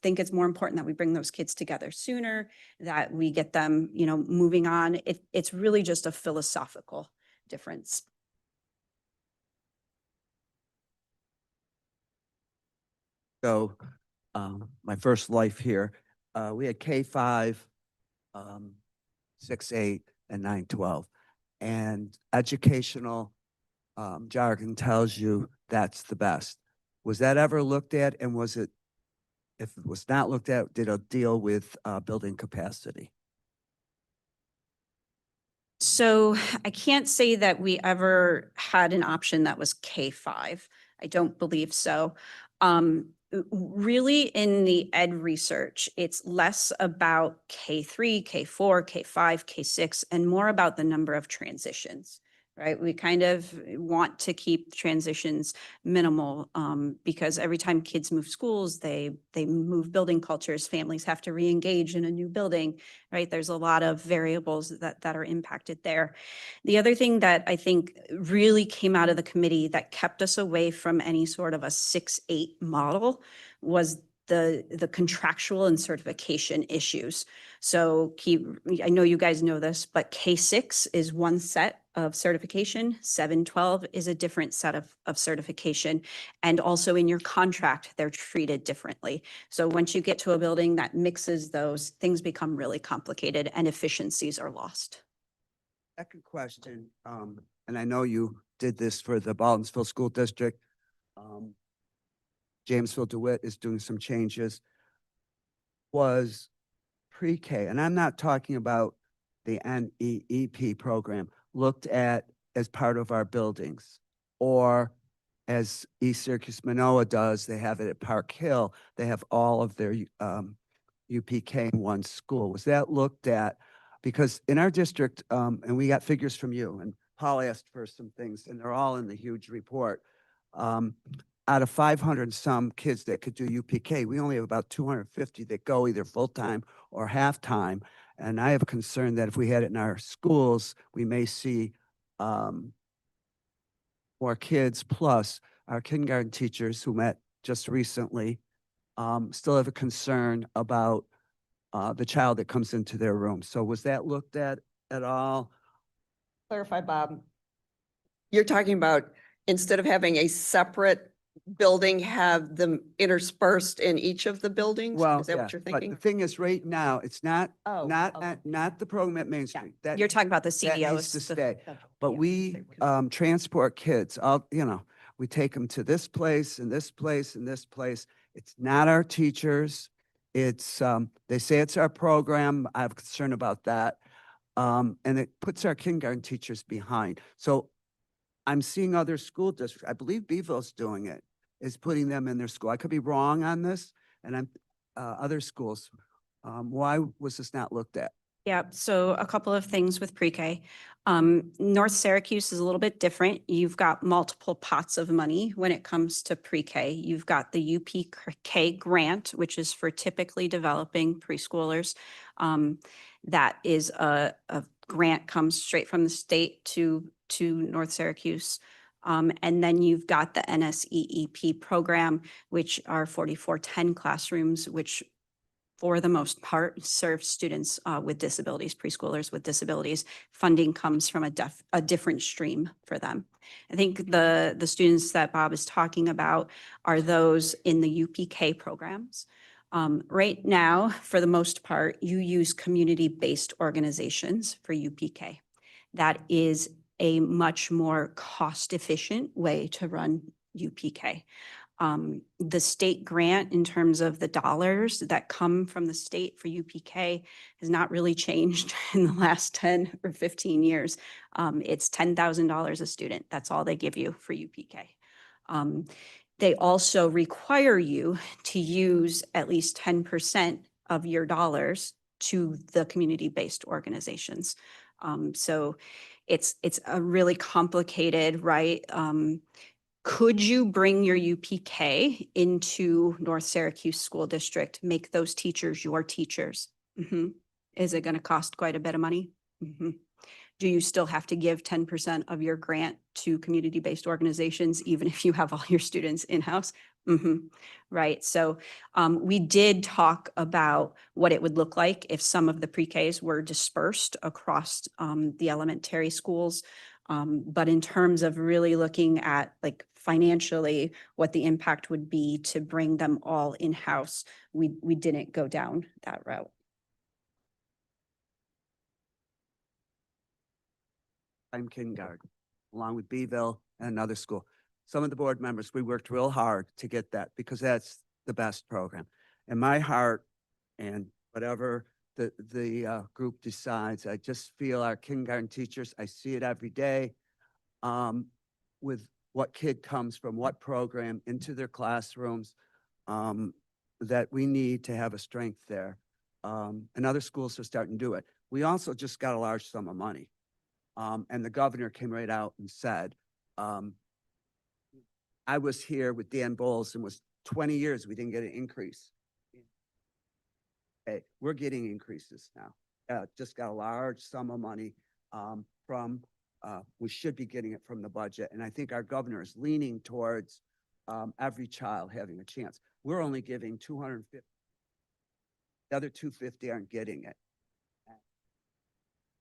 think it's more important that we bring those kids together sooner, that we get them, moving on. It's really just a philosophical difference. So my first life here, we had K5, 6, 8, and 9, 12. And educational jargon tells you that's the best. Was that ever looked at? And was it, if it was not looked at, did it deal with building capacity? So I can't say that we ever had an option that was K5. I don't believe so. Really in the ed research, it's less about K3, K4, K5, K6, and more about the number of transitions, right? We kind of want to keep transitions minimal because every time kids move schools, they move building cultures, families have to re-engage in a new building, right? There's a lot of variables that are impacted there. The other thing that I think really came out of the committee that kept us away from any sort of a 6-8 model was the contractual and certification issues. So I know you guys know this, but K6 is one set of certification, 7-12 is a different set of certification. And also in your contract, they're treated differently. So once you get to a building that mixes those, things become really complicated and efficiencies are lost. Second question, and I know you did this for the Baldwinsville School District. Jamesville DeWitt is doing some changes. Was pre-K, and I'm not talking about the NEEP program, looked at as part of our buildings, or as East Syracuse Manoa does, they have it at Park Hill, they have all of their UPK in one school. Was that looked at? Because in our district, and we got figures from you, and Paul asked for some things, and they're all in the huge report. Out of 500 and some kids that could do UPK, we only have about 250 that go either full-time or half-time. And I have a concern that if we had it in our schools, we may see more kids, plus our kindergarten teachers who met just recently still have a concern about the child that comes into their room. So was that looked at all? Clarify, Bob. You're talking about instead of having a separate building have them interspersed in each of the buildings? Well, Is that yeah, what you're but the thinking? thing is, right now, it's not, Oh, not, okay. not the program at Main Yeah, Street. That, You're talking about the that needs CDOs. to the- stay. Gotcha. But yeah, we, they would- transport kids, we take them to this place and this place and this place. It's not our teachers. It's, they say it's our program. I have concern about that. And it puts our kindergarten teachers behind. So I'm seeing other school districts, I believe Beeville's doing it, is putting them in their school. I could be wrong on this, and other schools. Why was this not looked at? Yeah, so a couple of things with pre-K. North Syracuse is a little bit different. You've got multiple pots of money when it comes to pre-K. You've got the UPK grant, which is for typically developing preschoolers. That is a grant comes straight from the state to North Syracuse. And then you've got the NSEEP program, which are 4410 classrooms, which for the most part, serve students with disabilities, preschoolers with disabilities. Funding comes from a different stream for them. I think the students that Bob is talking about are those in the UPK programs. Right now, for the most part, you use community-based organizations for UPK. That is a much more cost-efficient way to run UPK. The state grant in terms of the dollars that come from the state for UPK has not really changed in the last 10 or 15 years. It's $10,000 a student. That's all they give you for UPK. They also require you to use at least 10% of your dollars to the community-based organizations. So it's a really complicated, right? Could you bring your UPK into North Syracuse School District, make those teachers your teachers? Mhm. Is it going to cost quite a bit of money? Mhm. Do you still have to give 10% of your grant to community-based organizations, even if you have all your students in-house? Mhm. Right. So we did talk about what it would look like if some of the pre-Ks were dispersed across the elementary schools. But in terms of really looking at like financially what the impact would be to bring them all in-house, we didn't go down that route. I'm kindergarten, along with Beeville and another school. Some of the board members, we worked real hard to get that because that's the best program. In my heart, and whatever the group decides, I just feel our kindergarten teachers, I see it every day, with what kid comes from what program into their classrooms, that we need to have a strength there. And other schools are starting to do it. We also just got a large sum of money. And the governor came right out and said, I was here with Dan Bowles and was 20 years, we didn't get an increase. Hey, we're getting increases now. Just got a large sum of money from, we should be getting it from the budget. And I think our governor is leaning towards every child having a chance. We're only giving 250. The other 250 aren't getting it.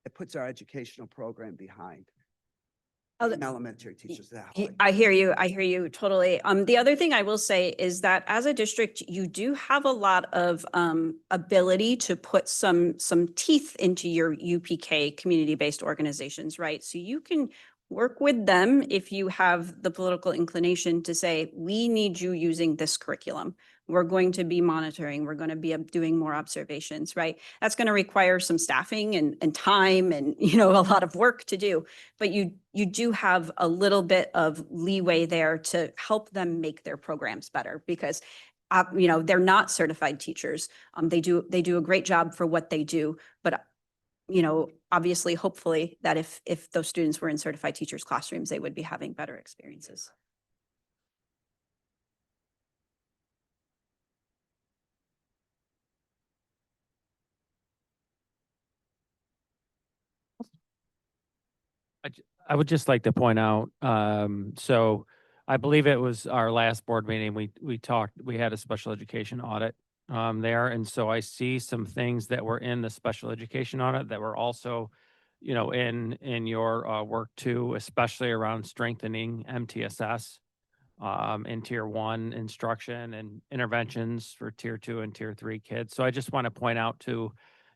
It puts our educational program behind. Oh, Even elementary teachers that. I hear you totally. The other thing I will say is that as a district, you do have a lot of ability to put some teeth into your UPK community-based organizations, right? So you can work with them if you have the political inclination to say, we need you using this curriculum. We're going to be monitoring, we're going to be doing more observations, right? That's going to require some staffing and time and, a lot of work to do. But you do have a little bit of leeway there to help them make their programs better because they're not certified teachers. They do a great job for what they do, but obviously, hopefully that if those students were in certified teachers' classrooms, they would be having better experiences. I would just like to point out, so I believe it was our last board meeting, we had a special education audit there. And so I see some things that were in the special education audit that were also, in your work too, especially around strengthening MTSS. in tier 1 instruction and interventions for tier 2 and tier 3 kids. So I just want to point out to,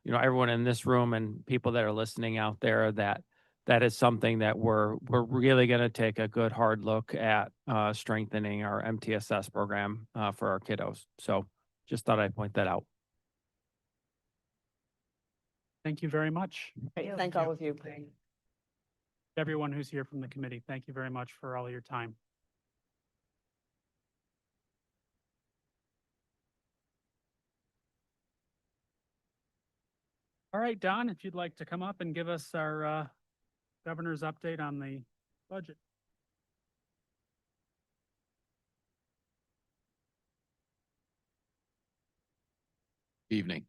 everyone in this room and people that are listening out there that that is something that we're really going to take a good hard look at strengthening our MTSS program for our kiddos. So just thought I'd point that out. Thank you very much. Thank all of you. Everyone who's here from the committee, thank you very much for all your time. All right, Don, if you'd like to come up and give us our governor's update on the budget. Evening.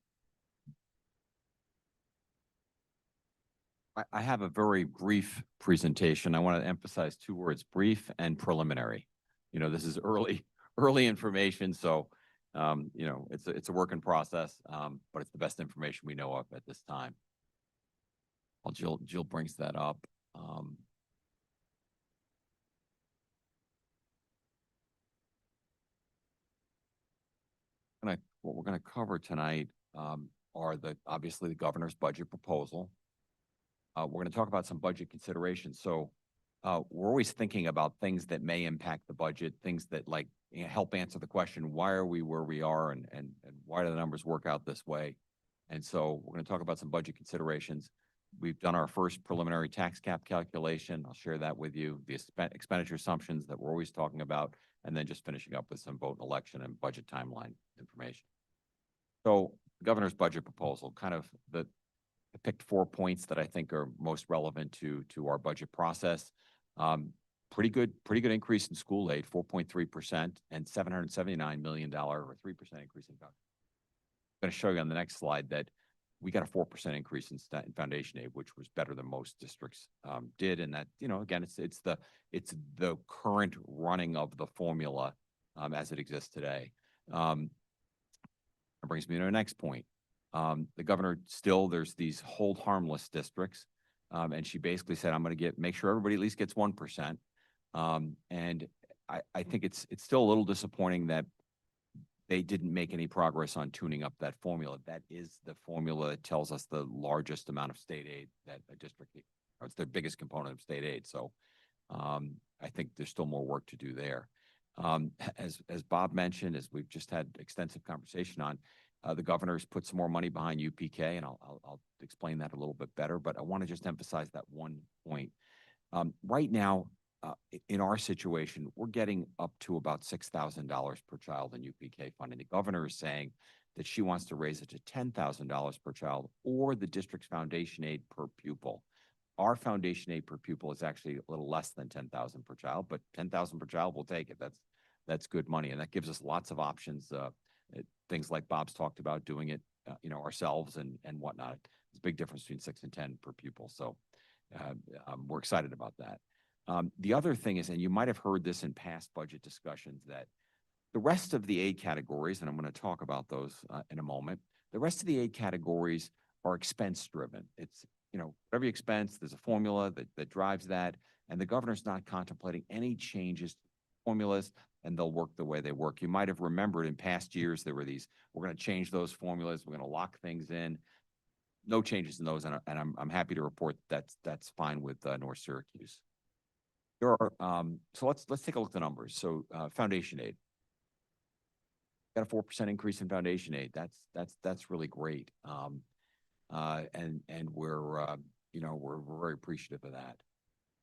I have a very brief presentation. I want to emphasize two words: brief and preliminary. This is early information, so it's a work in process, but it's the best information we know of at this time. Well, Jill brings that up. What we're going to cover tonight are obviously the governor's budget proposal. We're going to talk about some budget considerations. So we're always thinking about things that may impact the budget, things that help answer the question, why are we where we are, and why do the numbers work out this way? And so we're going to talk about some budget considerations. We've done our first preliminary tax cap calculation. I'll share that with you, the expenditure assumptions that we're always talking about, and then just finishing up with some vote and election and budget timeline information. So the governor's budget proposal, I picked 4 points that I think are most relevant to our budget process. Pretty good increase in school aid, 4.3%, and $779 million or 3% increase in. I'm going to show you on the next slide that we got a 4% increase in foundation aid, which was better than most districts did. And that, again, it's the current running of the formula as it exists today. That brings me to the next point. The governor there's these hold harmless districts. And she basically said, I'm going to make sure everybody at least gets 1%. And I think it's still a little disappointing that they didn't make any progress on tuning up that formula. That is the formula that tells us the largest amount of state aid that a district, or it's the biggest component of state aid. So I think there's still more work to do there. As Bob mentioned, as we've just had extensive conversation on, the governor's put some more money behind UPK, and I'll explain that a little bit better, but I want to just emphasize that one point. Right now, in our situation, we're getting up to about $6,000 per child in UPK funding. The governor is saying that she wants to raise it to $10,000 per child or the district's foundation aid per pupil. Our foundation aid per pupil is actually a little less than $10,000 per child, but $10,000 per child, we'll take it. That's good money, and that gives us lots of options. Things like Bob's talked about, doing it, ourselves and whatnot. There's a big difference between 6 and 10 per pupil, so we're excited about that. The other thing is, and you might have heard this in past budget discussions, that the rest of the aid categories, and I'm going to talk about those in a moment, the rest of the aid categories are expense driven. It's, every expense, there's a formula that drives that, and the governor's not contemplating any changes to formulas, and they'll work the way they work. You might have remembered in past years, there were these, we're going to change those formulas, we're going to lock things in. No changes in those, and I'm happy to report that's fine with North Syracuse. There are, so let's take a look at the numbers. So foundation aid. Got a 4% increase in foundation aid. That's really great. And we're very appreciative of that.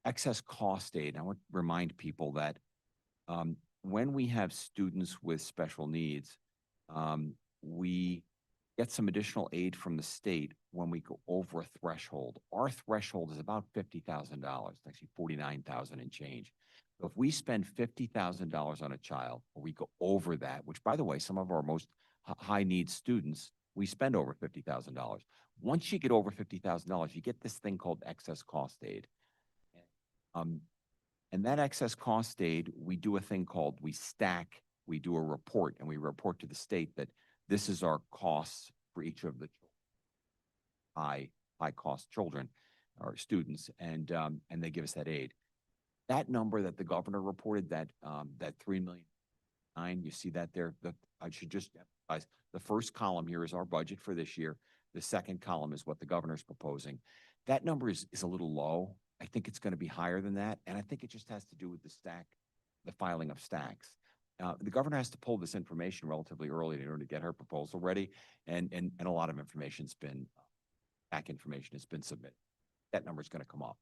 Excess cost aid. I want to remind people that when we have students with special needs, we get some additional aid from the state when we go over a threshold. Our threshold is about $50,000, actually $49,000 and change. So if we spend $50,000 on a child, or we go over that, which, by the way, some of our most high need students, we spend over $50,000. Once you get over $50,000, you get this thing called excess cost aid. And that excess cost aid, we do a thing called, we do a report, and we report to the state that this is our costs for each of the high cost children or students, and they give us that aid. That number that the governor reported, that 3,000,009, you see that there, I should just emphasize, the first column here is our budget for this year. The second column is what the governor's proposing. That number is a little low. I think it's going to be higher than that. And I think it just has to do with the filing of stacks. The governor has to pull this information relatively early in order to get her proposal ready. And a lot of back information has been submitted. That number is going to come up.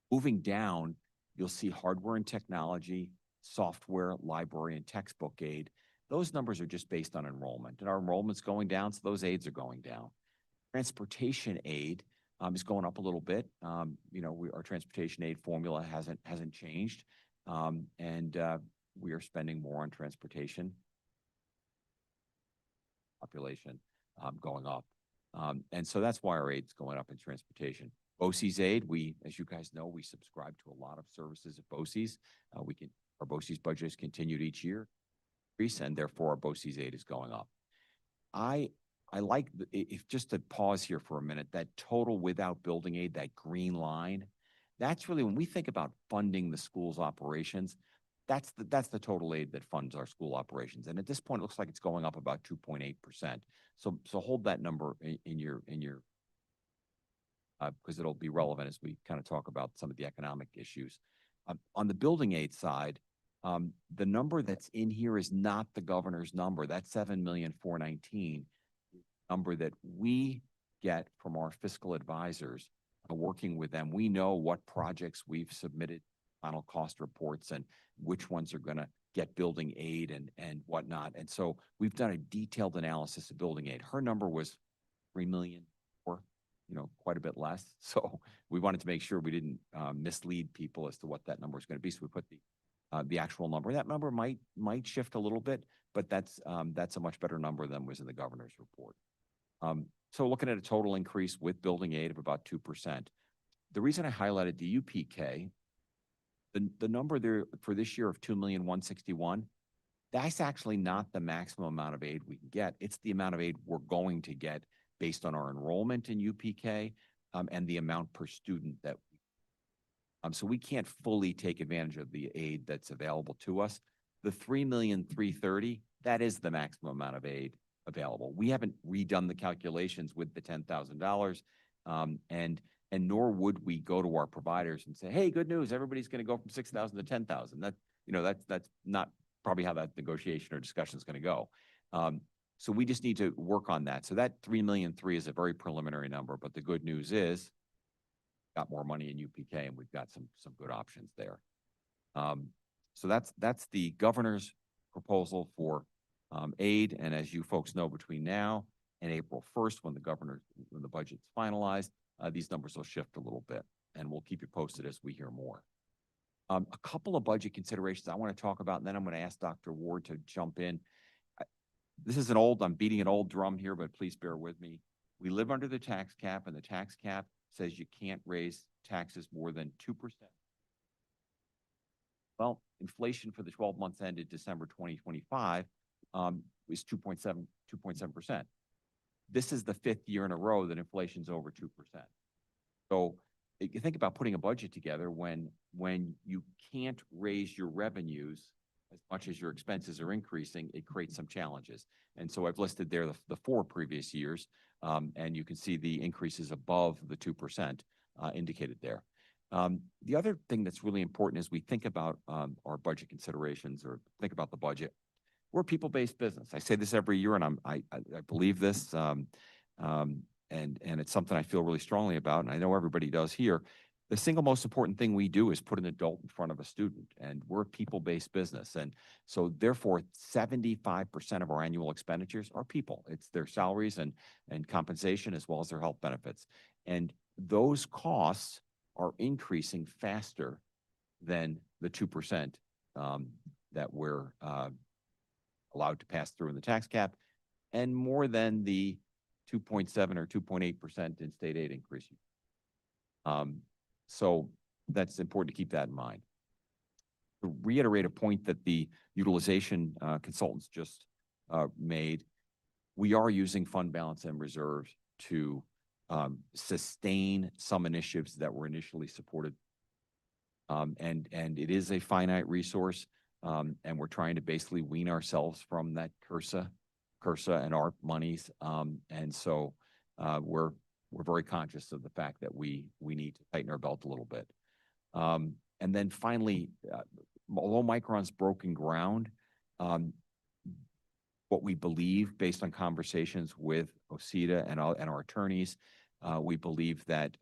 Moving down, you'll see hardware and technology, software, library, and textbook aid. Those numbers are just based on enrollment, and our enrollment's going down, so those aids are going down. Transportation aid is going up a little bit. Our transportation aid formula hasn't changed, and we are spending more on transportation. Population going up, and so that's why our aid's going up in transportation. BOCES aid, as you guys know, we subscribe to a lot of services at BOCES. Our BOCES budget has continued each year, and therefore our BOCES aid is going up. I like, if just to pause here for a minute, that total without building aid, that green line, that's really, when we think about funding the school's operations, that's the total aid that funds our school operations. And at this point, it looks like it's going up about 2.8%. So hold that number in your because it'll be relevant as we kind of talk about some of the economic issues. On the building aid side, the number that's in here is not the governor's number. That 7,419,000 number that we get from our fiscal advisors, working with them. We know what projects we've submitted final cost reports and which ones are going to get building aid and whatnot. And so we've done a detailed analysis of building aid. Her number was 3 million, or quite a bit less. So we wanted to make sure we didn't mislead people as to what that number is going to be. So we put the actual number. That number might shift a little bit, but that's a much better number than was in the governor's report. So looking at a total increase with building aid of about 2%. The reason I highlighted the UPK, the number there for this year of 2,161,000, that's actually not the maximum amount of aid we can get. It's the amount of aid we're going to get based on our enrollment in UPK and the amount per student that so we can't fully take advantage of the aid that's available to us. The 3,330,000, that is the maximum amount of aid available. We haven't redone the calculations with the $10,000, and nor would we go to our providers and say, "Hey, good news, everybody's going to go from 6,000 to 10,000." That's not probably how that negotiation or discussion is going to go. So we just need to work on that. So that 3,003,000 is a very preliminary number, but the good news is got more money in UPK and we've got some good options there. So that's the governor's proposal for aid. And as you folks know, between now and April 1st, when the budget's finalized, these numbers will shift a little bit, and we'll keep you posted as we hear more. A couple of budget considerations I want to talk about, and then I'm going to ask Dr. Ward to jump in. I'm beating an old drum here, but please bear with me. We live under the tax cap, and the tax cap says you can't raise taxes more than 2%. Well, inflation for the 12 months ended December 2025 is 2.7%. This is the 5th year in a row that inflation's over 2%. So you think about putting a budget together when you can't raise your revenues as much as your expenses are increasing, it creates some challenges. And so I've listed there the 4 previous years, and you can see the increases above the 2% indicated there. The other thing that's really important as we think about our budget considerations or think about the budget, we're a people-based business. I say this every year, and I believe this, and it's something I feel really strongly about, and I know everybody does here. The single most important thing we do is put an adult in front of a student, and we're a people-based business. And so therefore, 75% of our annual expenditures are people. It's their salaries and compensation as well as their health benefits. And those costs are increasing faster than the 2% that we're allowed to pass through in the tax cap, and more than the 2.7 or 2.8% in state aid increase. So that's important to keep that in mind. To reiterate a point that the utilization consultants just made, we are using fund balance and reserves to sustain some initiatives that were initially supported And it is a finite resource. And we're trying to basically wean ourselves from that CURSA and ARP monies. And so, we're very conscious of the fact that we need to tighten our belt a little bit. And then finally, although Micron's broken ground, what we believe, based on conversations with OCEDA and our attorneys, we believe that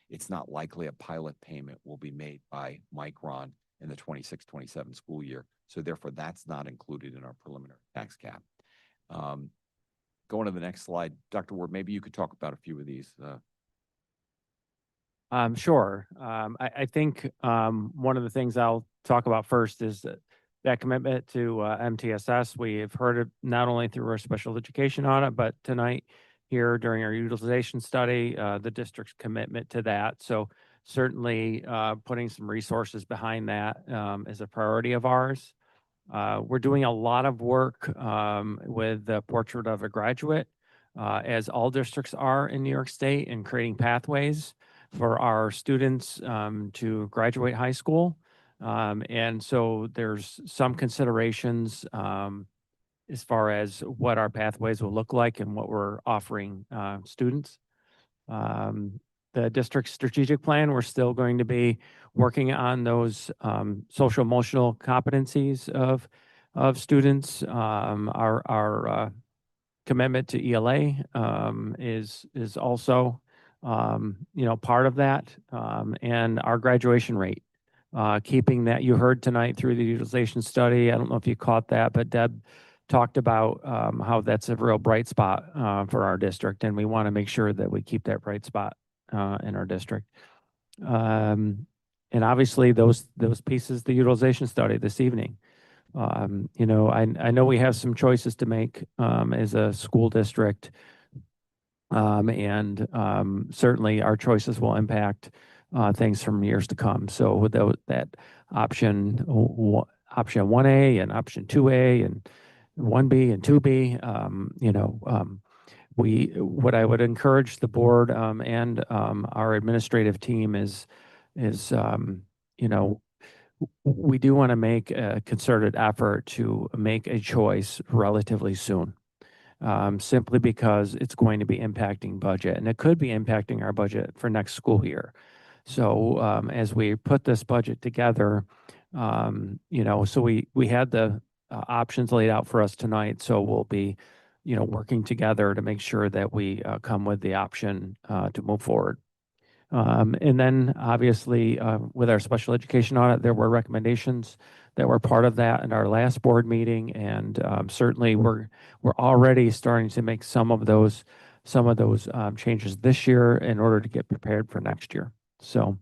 it's not likely a pilot payment will be made by Micron in the 26-27 school year. So therefore, that's not included in our preliminary tax cap. Going to the next slide, Dr. Ward, maybe you could talk about a few of these. Sure. I think one of the things I'll talk about first is that commitment to MTSS. We have heard it not only through our special education audit, but tonight here during our utilization study, the district's commitment to that. So certainly putting some resources behind that is a priority of ours. We're doing a lot of work with the Portrait of a Graduate, as all districts are in New York State, in creating pathways for our students to graduate high school. And so there's some considerations as far as what our pathways will look like and what we're offering students. The district's strategic plan, we're still going to be working on those social emotional competencies of students. Our commitment to ELA is also part of that, and our graduation rate. Keeping that, you heard tonight through the utilization study, I don't know if you caught that, but Deb talked about how that's a real bright spot for our district, and we want to make sure that we keep that bright spot in our district. And obviously those pieces, the utilization study this evening. I know we have some choices to make as a school district, and certainly our choices will impact things from years to come. So with that option 1A and option 2A and 1B and 2B, what I would encourage the board and our administrative team is we do want to make a concerted effort to make a choice relatively soon, simply because it's going to be impacting budget, and it could be impacting our budget for next school year. So as we put this budget together, so we had the options laid out for us tonight. So we'll be, working together to make sure that we come with the option to move forward. And then obviously with our special education audit, there were recommendations that were part of that in our last board meeting. And certainly we're already starting to make some of those changes this year in order to get prepared for next year. So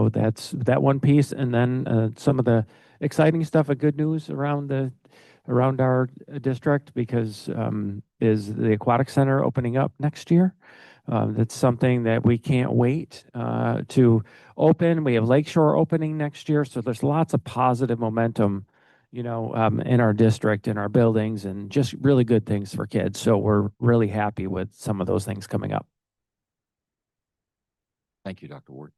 that's that one piece. And then some of the exciting stuff of good news around our district, because is the aquatic center opening up next year. That's something that we can't wait to open. We have Lakeshore opening next year. So there's lots of positive momentum, in our district, in our buildings, and just really good things for kids. So we're really happy with some of those things coming up. Thank you, Dr. Ward.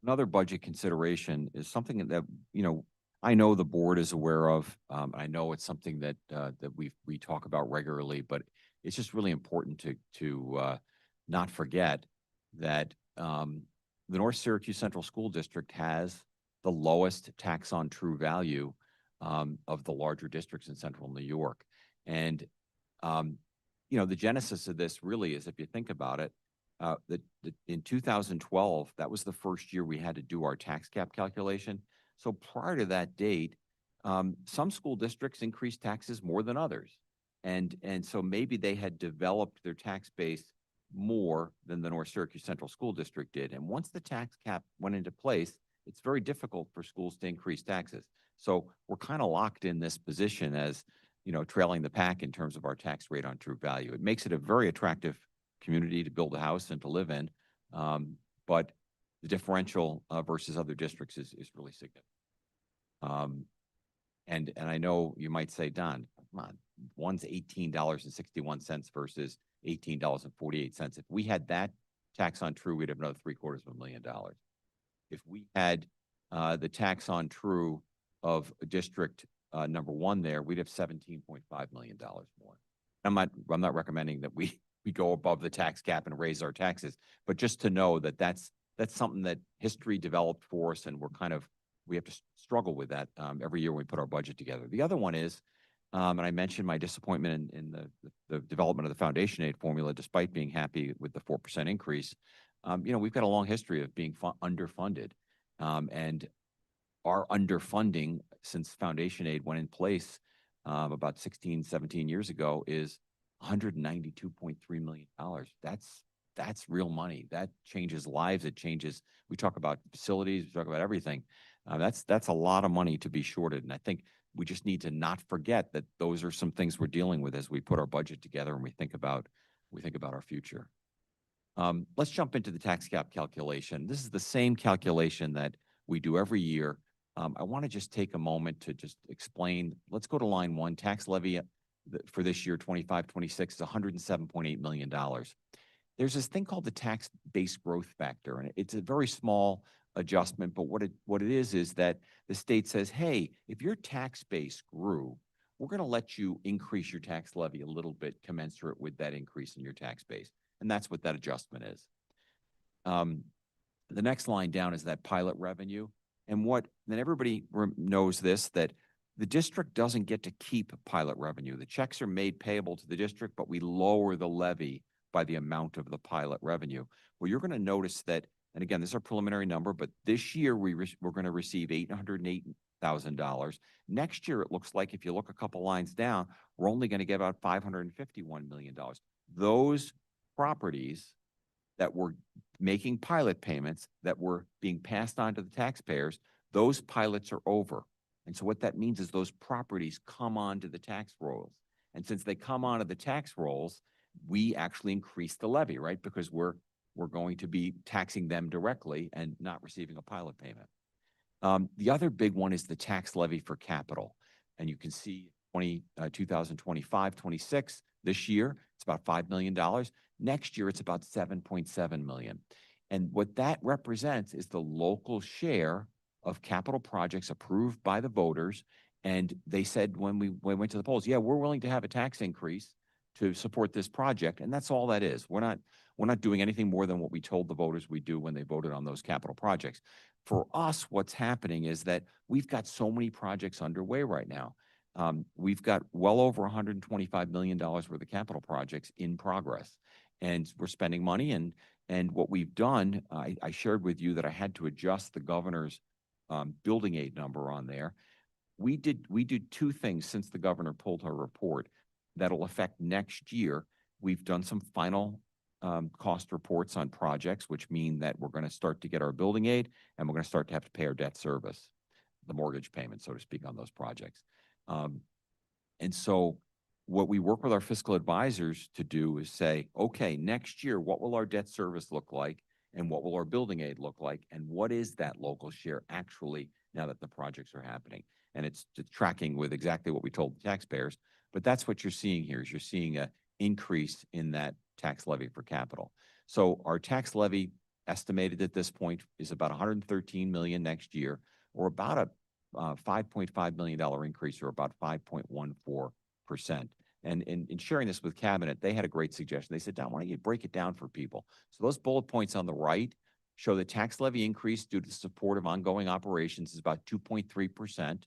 Another budget consideration is something that, I know the board is aware of. I know it's something that we talk about regularly, but it's just really important to not forget that the North Syracuse Central School District has the lowest tax on true value of the larger districts in central New York. And, the genesis of this really is, if you think about it, that in 2012, that was the first year we had to do our tax cap calculation. So prior to that date, some school districts increased taxes more than others. And so maybe they had developed their tax base more than the North Syracuse Central School District did. And once the tax cap went into place, it's very difficult for schools to increase taxes. So we're kind of locked in this position as, trailing the pack in terms of our tax rate on true value. It makes it a very attractive community to build a house and to live in. But the differential versus other districts is really significant. And I know you might say, Don, come on, one's $18.61 versus $18.48. If we had that tax on true, we'd have another $750,000. If we had the tax on true of District number one there, we'd have $17.5 million more. I'm not recommending that we go above the tax cap and raise our taxes, but just to know that that's something that history developed for us, and we have to struggle with that every year when we put our budget together. The other one is, and I mentioned my disappointment in the development of the foundation aid formula, despite being happy with the 4% increase. We've got a long history of being underfunded, and our underfunding since foundation aid went in place about 16, 17 years ago is $192.3 million. That's real money. That changes lives. We talk about facilities, we talk about everything. That's a lot of money to be shorted. And I think we just need to not forget that those are some things we're dealing with as we put our budget together and we think about our future. Let's jump into the tax cap calculation. This is the same calculation that we do every year. I want to just take a moment to just explain. Let's go to line 1. Tax levy for this year, 25-26, is $107.8 million. There's this thing called the tax base growth factor, and it's a very small adjustment, but what it is that the state says, hey, if your tax base grew, we're going to let you increase your tax levy a little bit commensurate with that increase in your tax base. And that's what that adjustment is. The next line down is that pilot revenue. And then everybody knows this, that the district doesn't get to keep pilot revenue. The checks are made payable to the district, but we lower the levy by the amount of the pilot revenue. Well, you're going to notice that, and again, this is our preliminary number, but this year we're going to receive $808,000. Next year, it looks like if you look a couple lines down, we're only going to get about $551 million. Those properties that were making pilot payments that were being passed on to the taxpayers, those pilots are over. And so what that means is those properties come onto the tax rolls. And since they come onto the tax rolls, we actually increase the levy, right? Because we're going to be taxing them directly and not receiving a pilot payment. The other big one is the tax levy for capital. And you can see 2025-26, this year, it's about $5 million. Next year, it's about $7.7 million. And what that represents is the local share of capital projects approved by the voters. And they said when we went to the polls, yeah, we're willing to have a tax increase to support this project. And that's all that is. We're not doing anything more than what we told the voters we do when they voted on those capital projects. For us, what's happening is that we've got so many projects underway right now. We've got well over $125 million worth of capital projects in progress, and we're spending money. And what we've done, I shared with you that I had to adjust the governor's building aid number on there. We did two things since the governor pulled her report that'll affect next year. We've done some final cost reports on projects, which mean that we're going to start to get our building aid, and we're going to start to have to pay our debt service, the mortgage payment, so to speak, on those projects. And so what we work with our fiscal advisors to do is say, okay, next year, what will our debt service look like? And what will our building aid look like? And what is that local share actually now that the projects are happening? And it's tracking with exactly what we told the taxpayers. But that's what you're seeing here, is you're seeing an increase in that tax levy for capital. So our tax levy estimated at this point is about $113 million next year, or about a $5.5 million increase, or about 5.14%. And in sharing this with Cabinet, they had a great suggestion. They said, Don, why don't you break it down for people? So those bullet points on the right show the tax levy increase due to the support of ongoing operations is about 2.3%.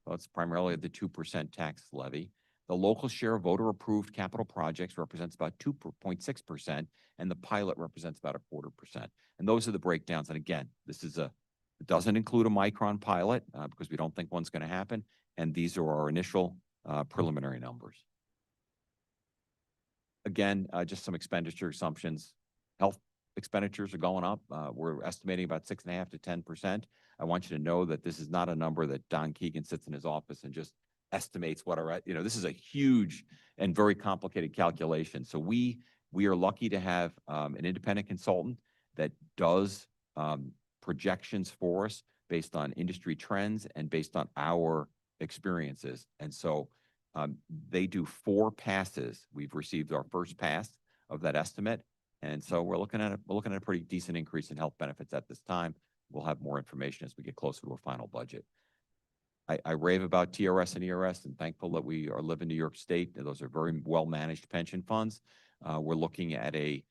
Well, it's primarily the 2% tax levy. The local share of voter-approved capital projects represents about 2.6%, and the pilot represents about 0.25%. And those are the breakdowns. And again, it doesn't include a Micron pilot because we don't think one's going to happen. And these are our initial preliminary numbers. Again, just some expenditure assumptions. Health expenditures are going up. We're estimating about 6.5% to 10%. I want you to know that this is not a number that Don Keegan sits in his office and just estimates what this is a huge and very complicated calculation. So we are lucky to have an independent consultant that does projections for us based on industry trends and based on our experiences. And so they do 4 passes. We've received our first pass of that estimate. And so we're looking at a pretty decent increase in health benefits at this time. we'll have more information as we get closer to a final budget. I rave about TRS and ERS and thankful that we live in New York State. Those are very well-managed pension funds. We're looking at a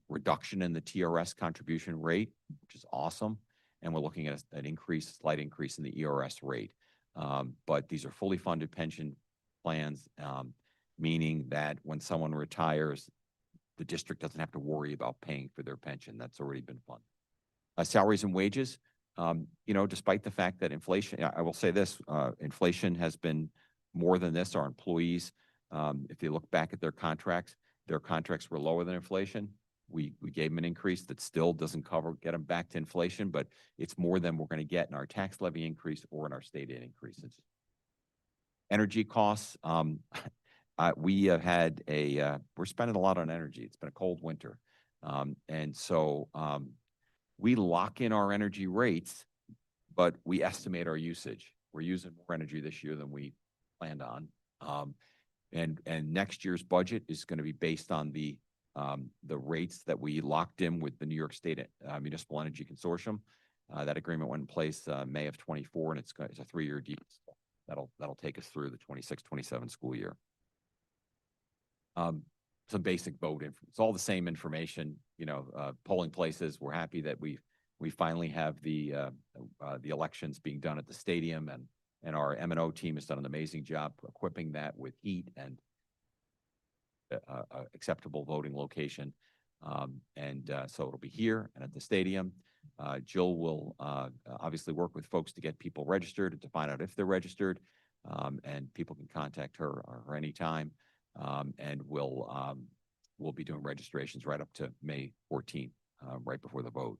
reduction in the TRS contribution rate, which is awesome. And we're looking at an slight increase in the ERS rate. But these are fully funded pension plans, meaning that when someone retires, the district doesn't have to worry about paying for their pension. That's already been funded. Salaries and wages. Despite the fact that inflation, I will say this, inflation has been more than this. Our employees, if they look back at their contracts were lower than inflation. We gave them an increase that still doesn't get them back to inflation, but it's more than we're going to get in our tax levy increase or in our state aid increases. Energy costs, we have had we're spending a lot on energy. It's been a cold winter. And so we lock in our energy rates, but we estimate our usage. We're using more energy this year than we planned on. And next year's budget is going to be based on the rates that we locked in with the New York State Municipal Energy Consortium. That agreement went in place May of 24, and it's a 3-year deal. That'll take us through the 26-27 school year. Some basic vote info. It's all the same information, polling places. We're happy that we finally have the elections being done at the stadium, and our M&O team has done an amazing job equipping that with heat and acceptable voting location. So it'll be here and at the stadium. Jill will obviously work with folks to get people registered, to find out if they're registered, and people can contact her anytime. And we'll be doing registrations right up to May 14th, right before the vote.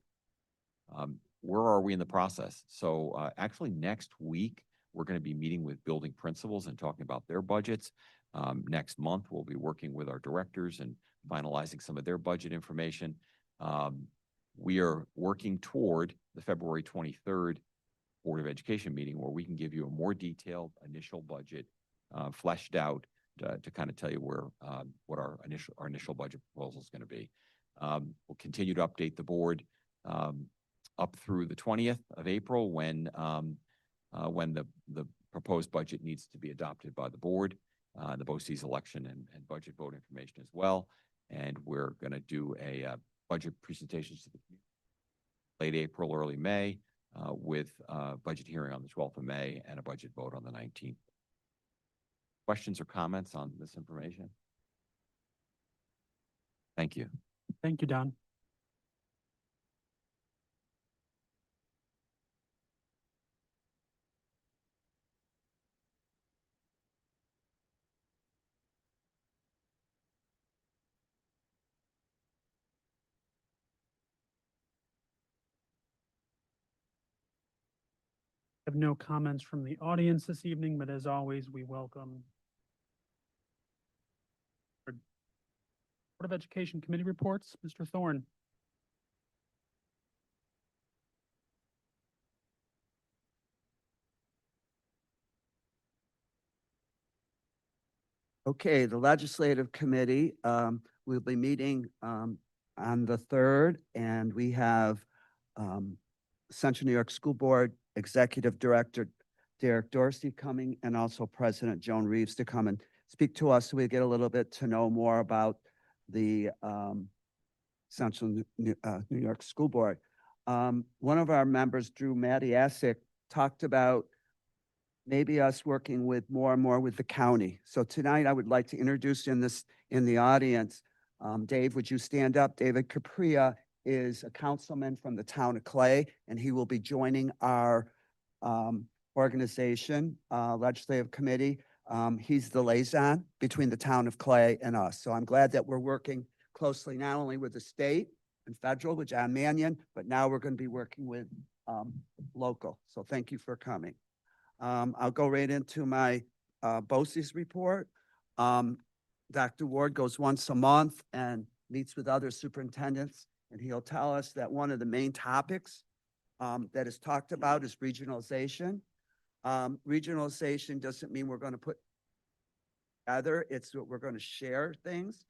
Where are we in the process? So actually next week, we're going to be meeting with building principals and talking about their budgets. Next month, we'll be working with our directors and finalizing some of their budget information. We are working toward the February 23rd Board of Education meeting where we can give you a more detailed initial budget fleshed out to kind of tell you what our initial budget proposal is going to be. We'll continue to update the board up through the 20th of April when the proposed budget needs to be adopted by the board, the BOCES election and budget vote information as well. And we're going to do a budget presentations to the community late April, early May, with a budget hearing on the 12th of May and a budget vote on the 19th. Questions or comments on this information? Thank you. Thank you, Don. I have no comments from the audience this evening, but as always, we welcome Board of Education Committee reports. Mr. Thorne. Okay, the Legislative Committee will be meeting on the 3rd, and we have Central New York School Board Executive Director Derek Dorsey coming, and also President Joan Reeves to come and speak to us so we get a little bit to know more about the Central New York School Board. One of our members, Drew Matiasik, talked about maybe us working with more and more with the county. So tonight I would like to introduce in the audience, Dave, would you stand up? David Capria is a councilman from the town of Clay, and he will be joining our organization, legislative committee. He's the liaison between the town of Clay and us. So I'm glad that we're working closely, not only with the state and federal with John Mannion, but now we're going to be working with local. So thank you for coming. I'll go right into my BOCES report. Dr. Ward goes once a month and meets with other superintendents, and he'll tell us that one of the main topics that is talked about is regionalization. Regionalization doesn't mean we're going to put together, it's what we're going to share things.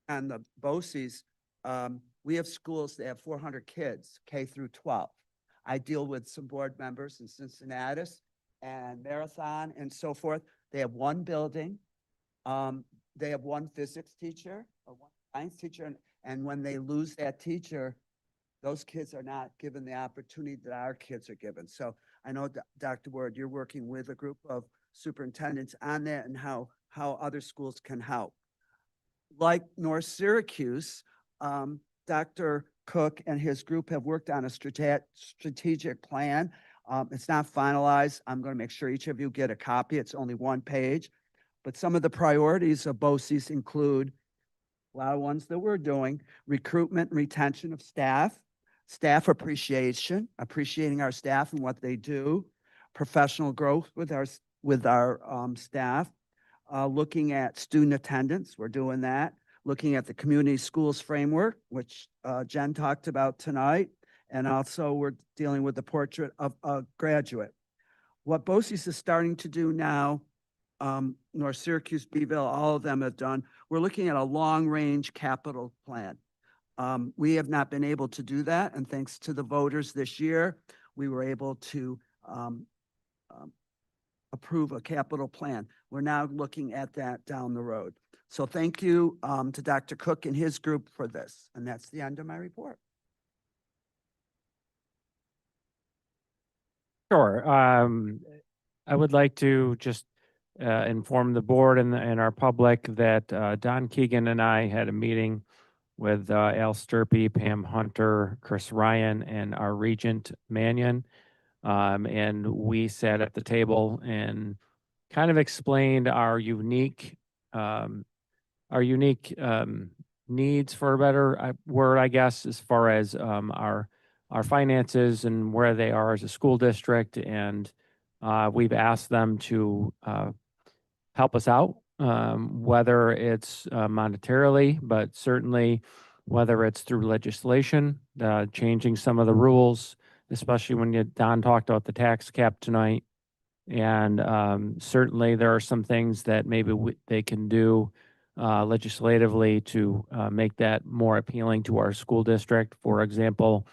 And the BOCES We have schools that have 400 kids, K through 12. I deal with some board members in Cincinnati and Marathon and so forth. They have one building. They have one physics teacher or one science teacher. And when they lose that teacher, those kids are not given the opportunity that our kids are given. So I know, Dr. Ward, you're working with a group of superintendents on that and how other schools can help. Like North Syracuse, Dr. Cook and his group have worked on a strategic plan. It's not finalized. I'm going to make sure each of you get a copy. It's only one page. But some of the priorities of BOCES include a lot of ones that we're doing: recruitment and retention of staff, staff appreciation, appreciating our staff and what they do, professional growth with our staff, looking at student attendance. We're doing that. Looking at the community schools framework, which Jen talked about tonight. And also we're dealing with the portrait of a graduate. What BOCES is starting to do now, North Syracuse, Beeville, all of them have done, we're looking at a long-range capital plan. We have not been able to do that, and thanks to the voters this year, we were able to approve a capital plan. We're now looking at that down the road. So thank you to Dr. Cook and his group for this, and that's the end of my report. Sure. I would like to just inform the board and our public that Don Keegan and I had a meeting with Al Sturpey, Pam Hunter, Chris Ryan, and our Regent Mannion. And we sat at the table and kind of explained our unique needs, for a better word, I guess, as far as our finances and where they are as a school district. And we've asked them to help us out, whether it's monetarily, but certainly whether it's through legislation, changing some of the rules, especially when Don talked about the tax cap tonight. And certainly there are some things that maybe they can do legislatively to make that more appealing to our school district. For example,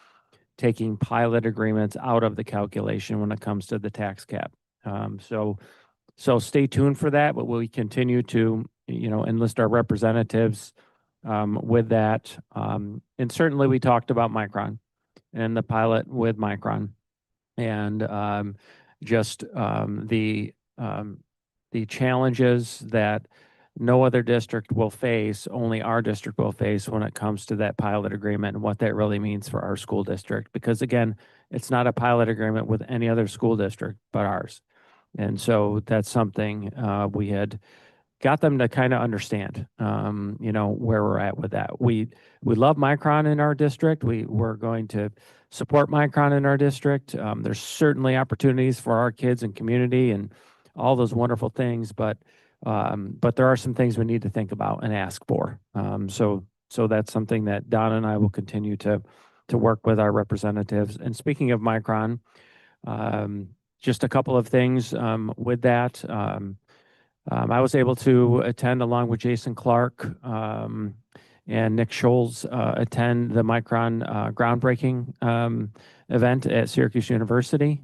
taking pilot agreements out of the calculation when it comes to the tax cap. So stay tuned for that, but we'll continue to, enlist our representatives with that. And certainly we talked about Micron and the pilot with Micron, and just the challenges that no other district will face, only our district will face when it comes to that pilot agreement and what that really means for our school district. Because again, it's not a pilot agreement with any other school district but ours. And so that's something we had got them to kind of understand, where we're at with that. We love Micron in our district. We're going to support Micron in our district. There's certainly opportunities for our kids and community and all those wonderful things, but there are some things we need to think about and ask for. So that's something that Don and I will continue to work with our representatives. And speaking of Micron, just a couple of things with that. I was able to attend, along with Jason Clark and Nick Scholes, attend the Micron groundbreaking event at Syracuse University.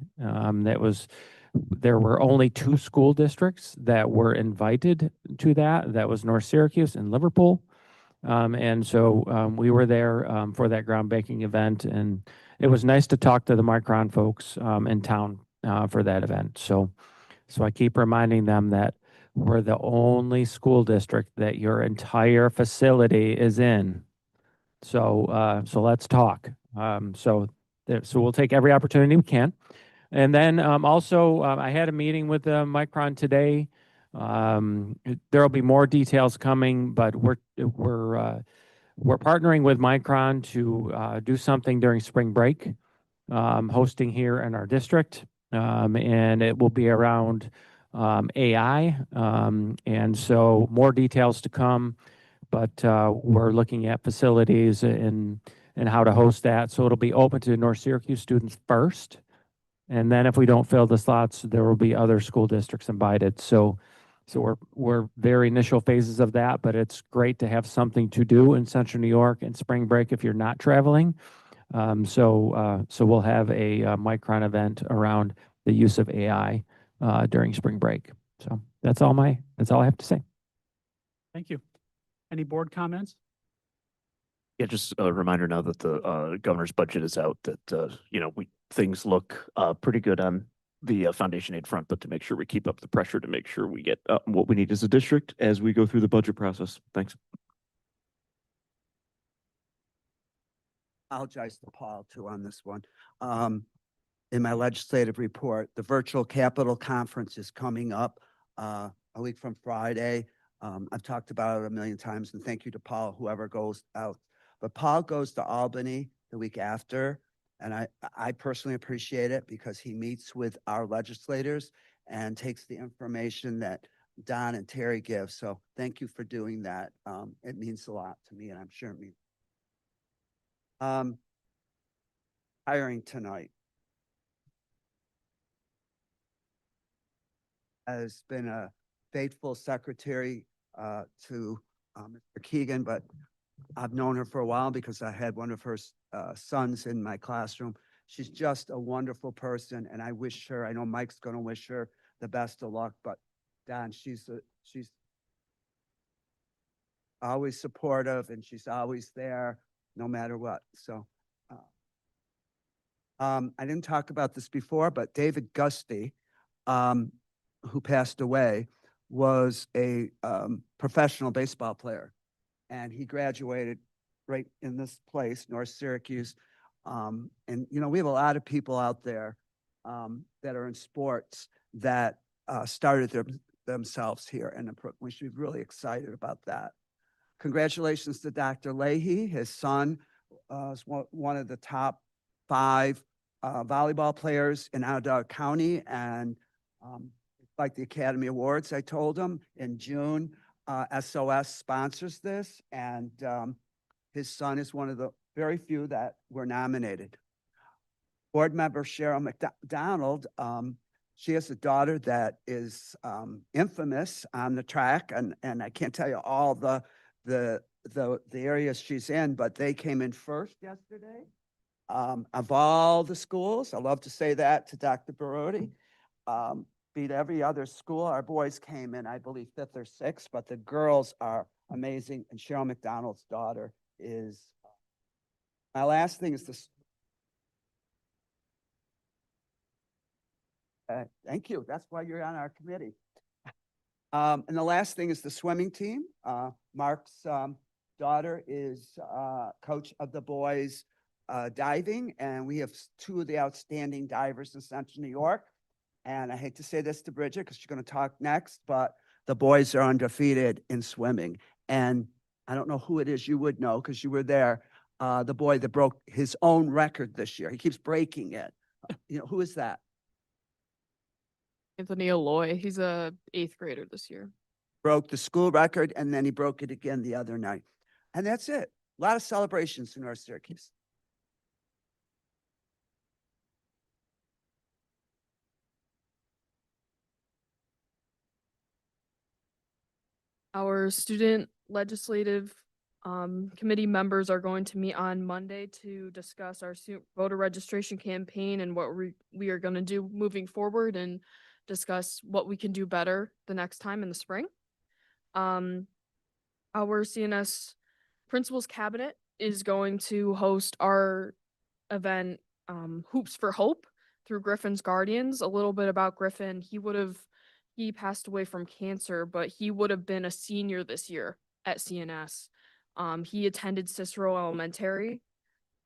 There were only 2 school districts that were invited to that. That was North Syracuse and Liverpool. And so we were there for that groundbreaking event, and it was nice to talk to the Micron folks in town for that event. So I keep reminding them that we're the only school district that your entire facility is in. So let's talk. So we'll take every opportunity we can. And then also, I had a meeting with Micron today. There'll be more details coming, but we're partnering with Micron to do something during spring break, hosting here in our district, and it will be around AI. And so more details to come, but we're looking at facilities and how to host that. So it'll be open to North Syracuse students first. And then if we don't fill the slots, there will be other school districts invited. So So we're very initial phases of that, but it's great to have something to do in Central New York in spring break if you're not traveling. So we'll have a Micron event around the use of AI during spring break. So that's all I have to say. Thank you. Any board comments? Yeah, just a reminder now that the governor's budget is out, that things look pretty good on the foundation aid front, but to make sure we keep up the pressure to make sure we get what we need as a district as we go through the budget process. Thanks. Apologize to Paul too on this one. In my legislative report, the virtual Capitol Conference is coming up a week from Friday. I've talked about it a million times, and thank you to Paul, whoever goes out. But Paul goes to Albany the week after, and I personally appreciate it because he meets with our legislators and takes the information that Don and Terry give. So thank you for doing that. It means a lot to me, and I'm sure it means. Hiring tonight has been a faithful secretary to Mr. Keegan, but I've known her for a while because I had one of her sons in my classroom. She's just a wonderful person, and I wish her, I know Mike's going to wish her the best of luck, but Don, she's always supportive, and she's always there no matter what. So I didn't talk about this before, but David Gusty, who passed away, was a professional baseball player. And he graduated right in this place, North Syracuse. And, we have a lot of people out there that are in sports that started themselves here. And we should be really excited about that. Congratulations to Dr. Leahy. His son is one of the top 5 volleyball players in Onondaga County. And like the Academy Awards, I told him in June, SOS sponsors this, and his son is one of the very few that were nominated. Board member Cheryl McDonald, she has a daughter that is infamous on the track, and I can't tell you all the areas she's in, but they came in first yesterday of all the schools. I love to say that to Dr. Barodi. Beat every other school. Our boys came in, I believe, 5th or 6th, but the girls are amazing. And Cheryl McDonald's daughter is. My last thing is this. Thank you. That's why you're on our committee. And the last thing is the swimming team. Mark's daughter is coach of the boys diving, and we have 2 of the outstanding divers in Central New York. And I hate to say this to Bridget because she's going to talk next, but the boys are undefeated in swimming. And I don't know who it is, you would know because you were there. The boy that broke his own record this year. He keeps breaking it. Who is that? Anthony Aloy. He's a 8th grader this year. Broke the school record, and then he broke it again the other night. And that's it. A lot of celebrations in North Syracuse. Our student legislative committee members are going to meet on Monday to discuss our voter registration campaign and what we are going to do moving forward, and discuss what we can do better the next time in the spring. Our CNS principals cabinet is going to host our event, Hoops for Hope, through Griffin's Guardians. A little bit about Griffin. He passed away from cancer, but he would have been a senior this year at CNS. He attended Cicero Elementary,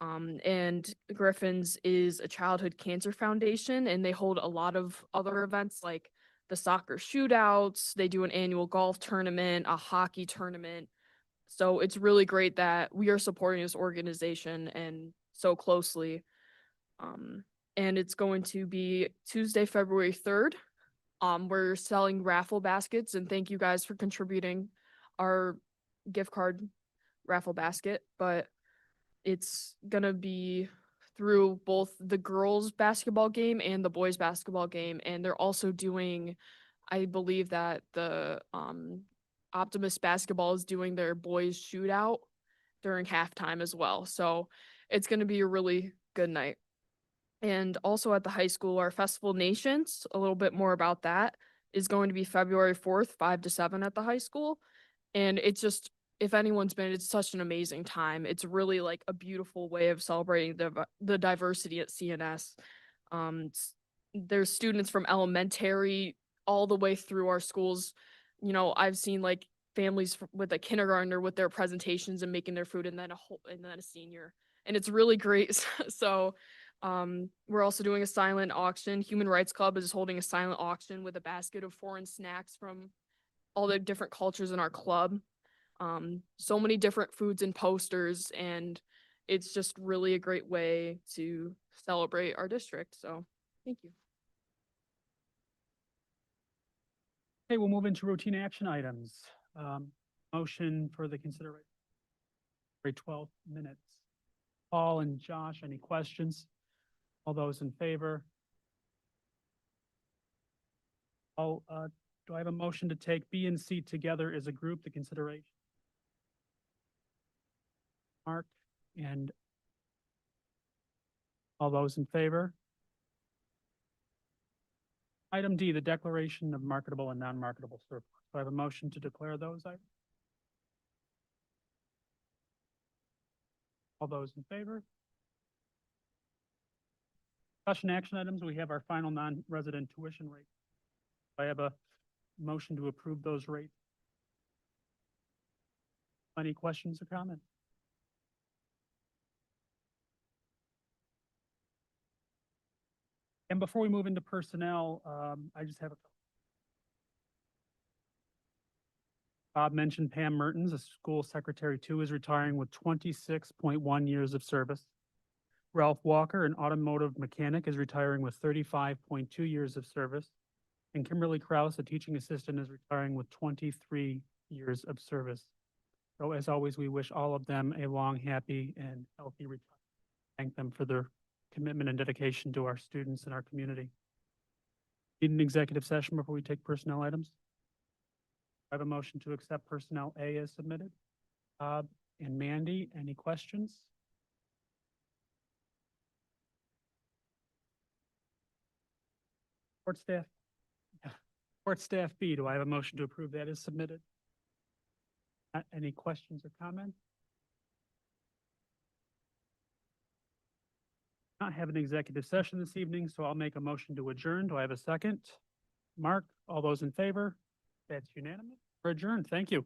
and Griffin's is a childhood cancer foundation, and they hold a lot of other events like the soccer shootouts. They do an annual golf tournament, a hockey tournament. So it's really great that we are supporting this organization and so closely. And it's going to be Tuesday, February 3rd. We're selling raffle baskets, and thank you guys for contributing our gift card raffle basket, but it's gonna be through both the girls basketball game and the boys basketball game. And they're also doing I believe that the Optimus basketball is doing their boys shootout during halftime as well. So it's going to be a really good night. And also at the high school, our Festival Nations, a little bit more about that, is going to be February 4th, 5 to 7 at the high school. And it's just, if anyone's been, it's such an amazing time. It's really like a beautiful way of celebrating the diversity at CNS. There's students from elementary all the way through our schools. You know, I've seen like families with a kindergartner with their presentations and making their food, and then a senior, and it's really great. So we're also doing a silent auction. Human Rights Club is holding a silent auction with a basket of foreign snacks from all the different cultures in our club. So many different foods and posters, and it's just really a great way to celebrate our district. So thank you. Okay, we'll move into routine action items. Motion for the consideration. 12 minutes. Paul and Josh, any questions? All those in favor? Do I have a motion to take B and C together as a group, the consideration? Mark and all those in favor? Item D, the declaration of marketable and non-marketable surplus. Do I have a motion to declare those items? All those in favor? Discussion action items, we have our final non-resident tuition rate. I have a motion to approve those rates. Any questions or comments? And before we move into personnel, I just have a couple. Bob mentioned Pam Mertens, a school secretary 2, is retiring with 26.1 years of service. Ralph Walker, an automotive mechanic, is retiring with 35.2 years of service. And Kimberly Kraus, a teaching assistant, is retiring with 23 years of service. So as always, we wish all of them a long, happy, and healthy retirement. Thank them for their commitment and dedication to our students and our community. Need an executive session before we take personnel items? I have a motion to accept personnel A as submitted. Bob and Mandy, any questions? Support staff. Support staff B, do I have a motion to approve that as submitted? Any questions or comments? Not have an executive session this evening, so I'll make a motion to adjourn. Do I have a second? Mark, all those in favor? That's unanimous. We're adjourned. Thank you.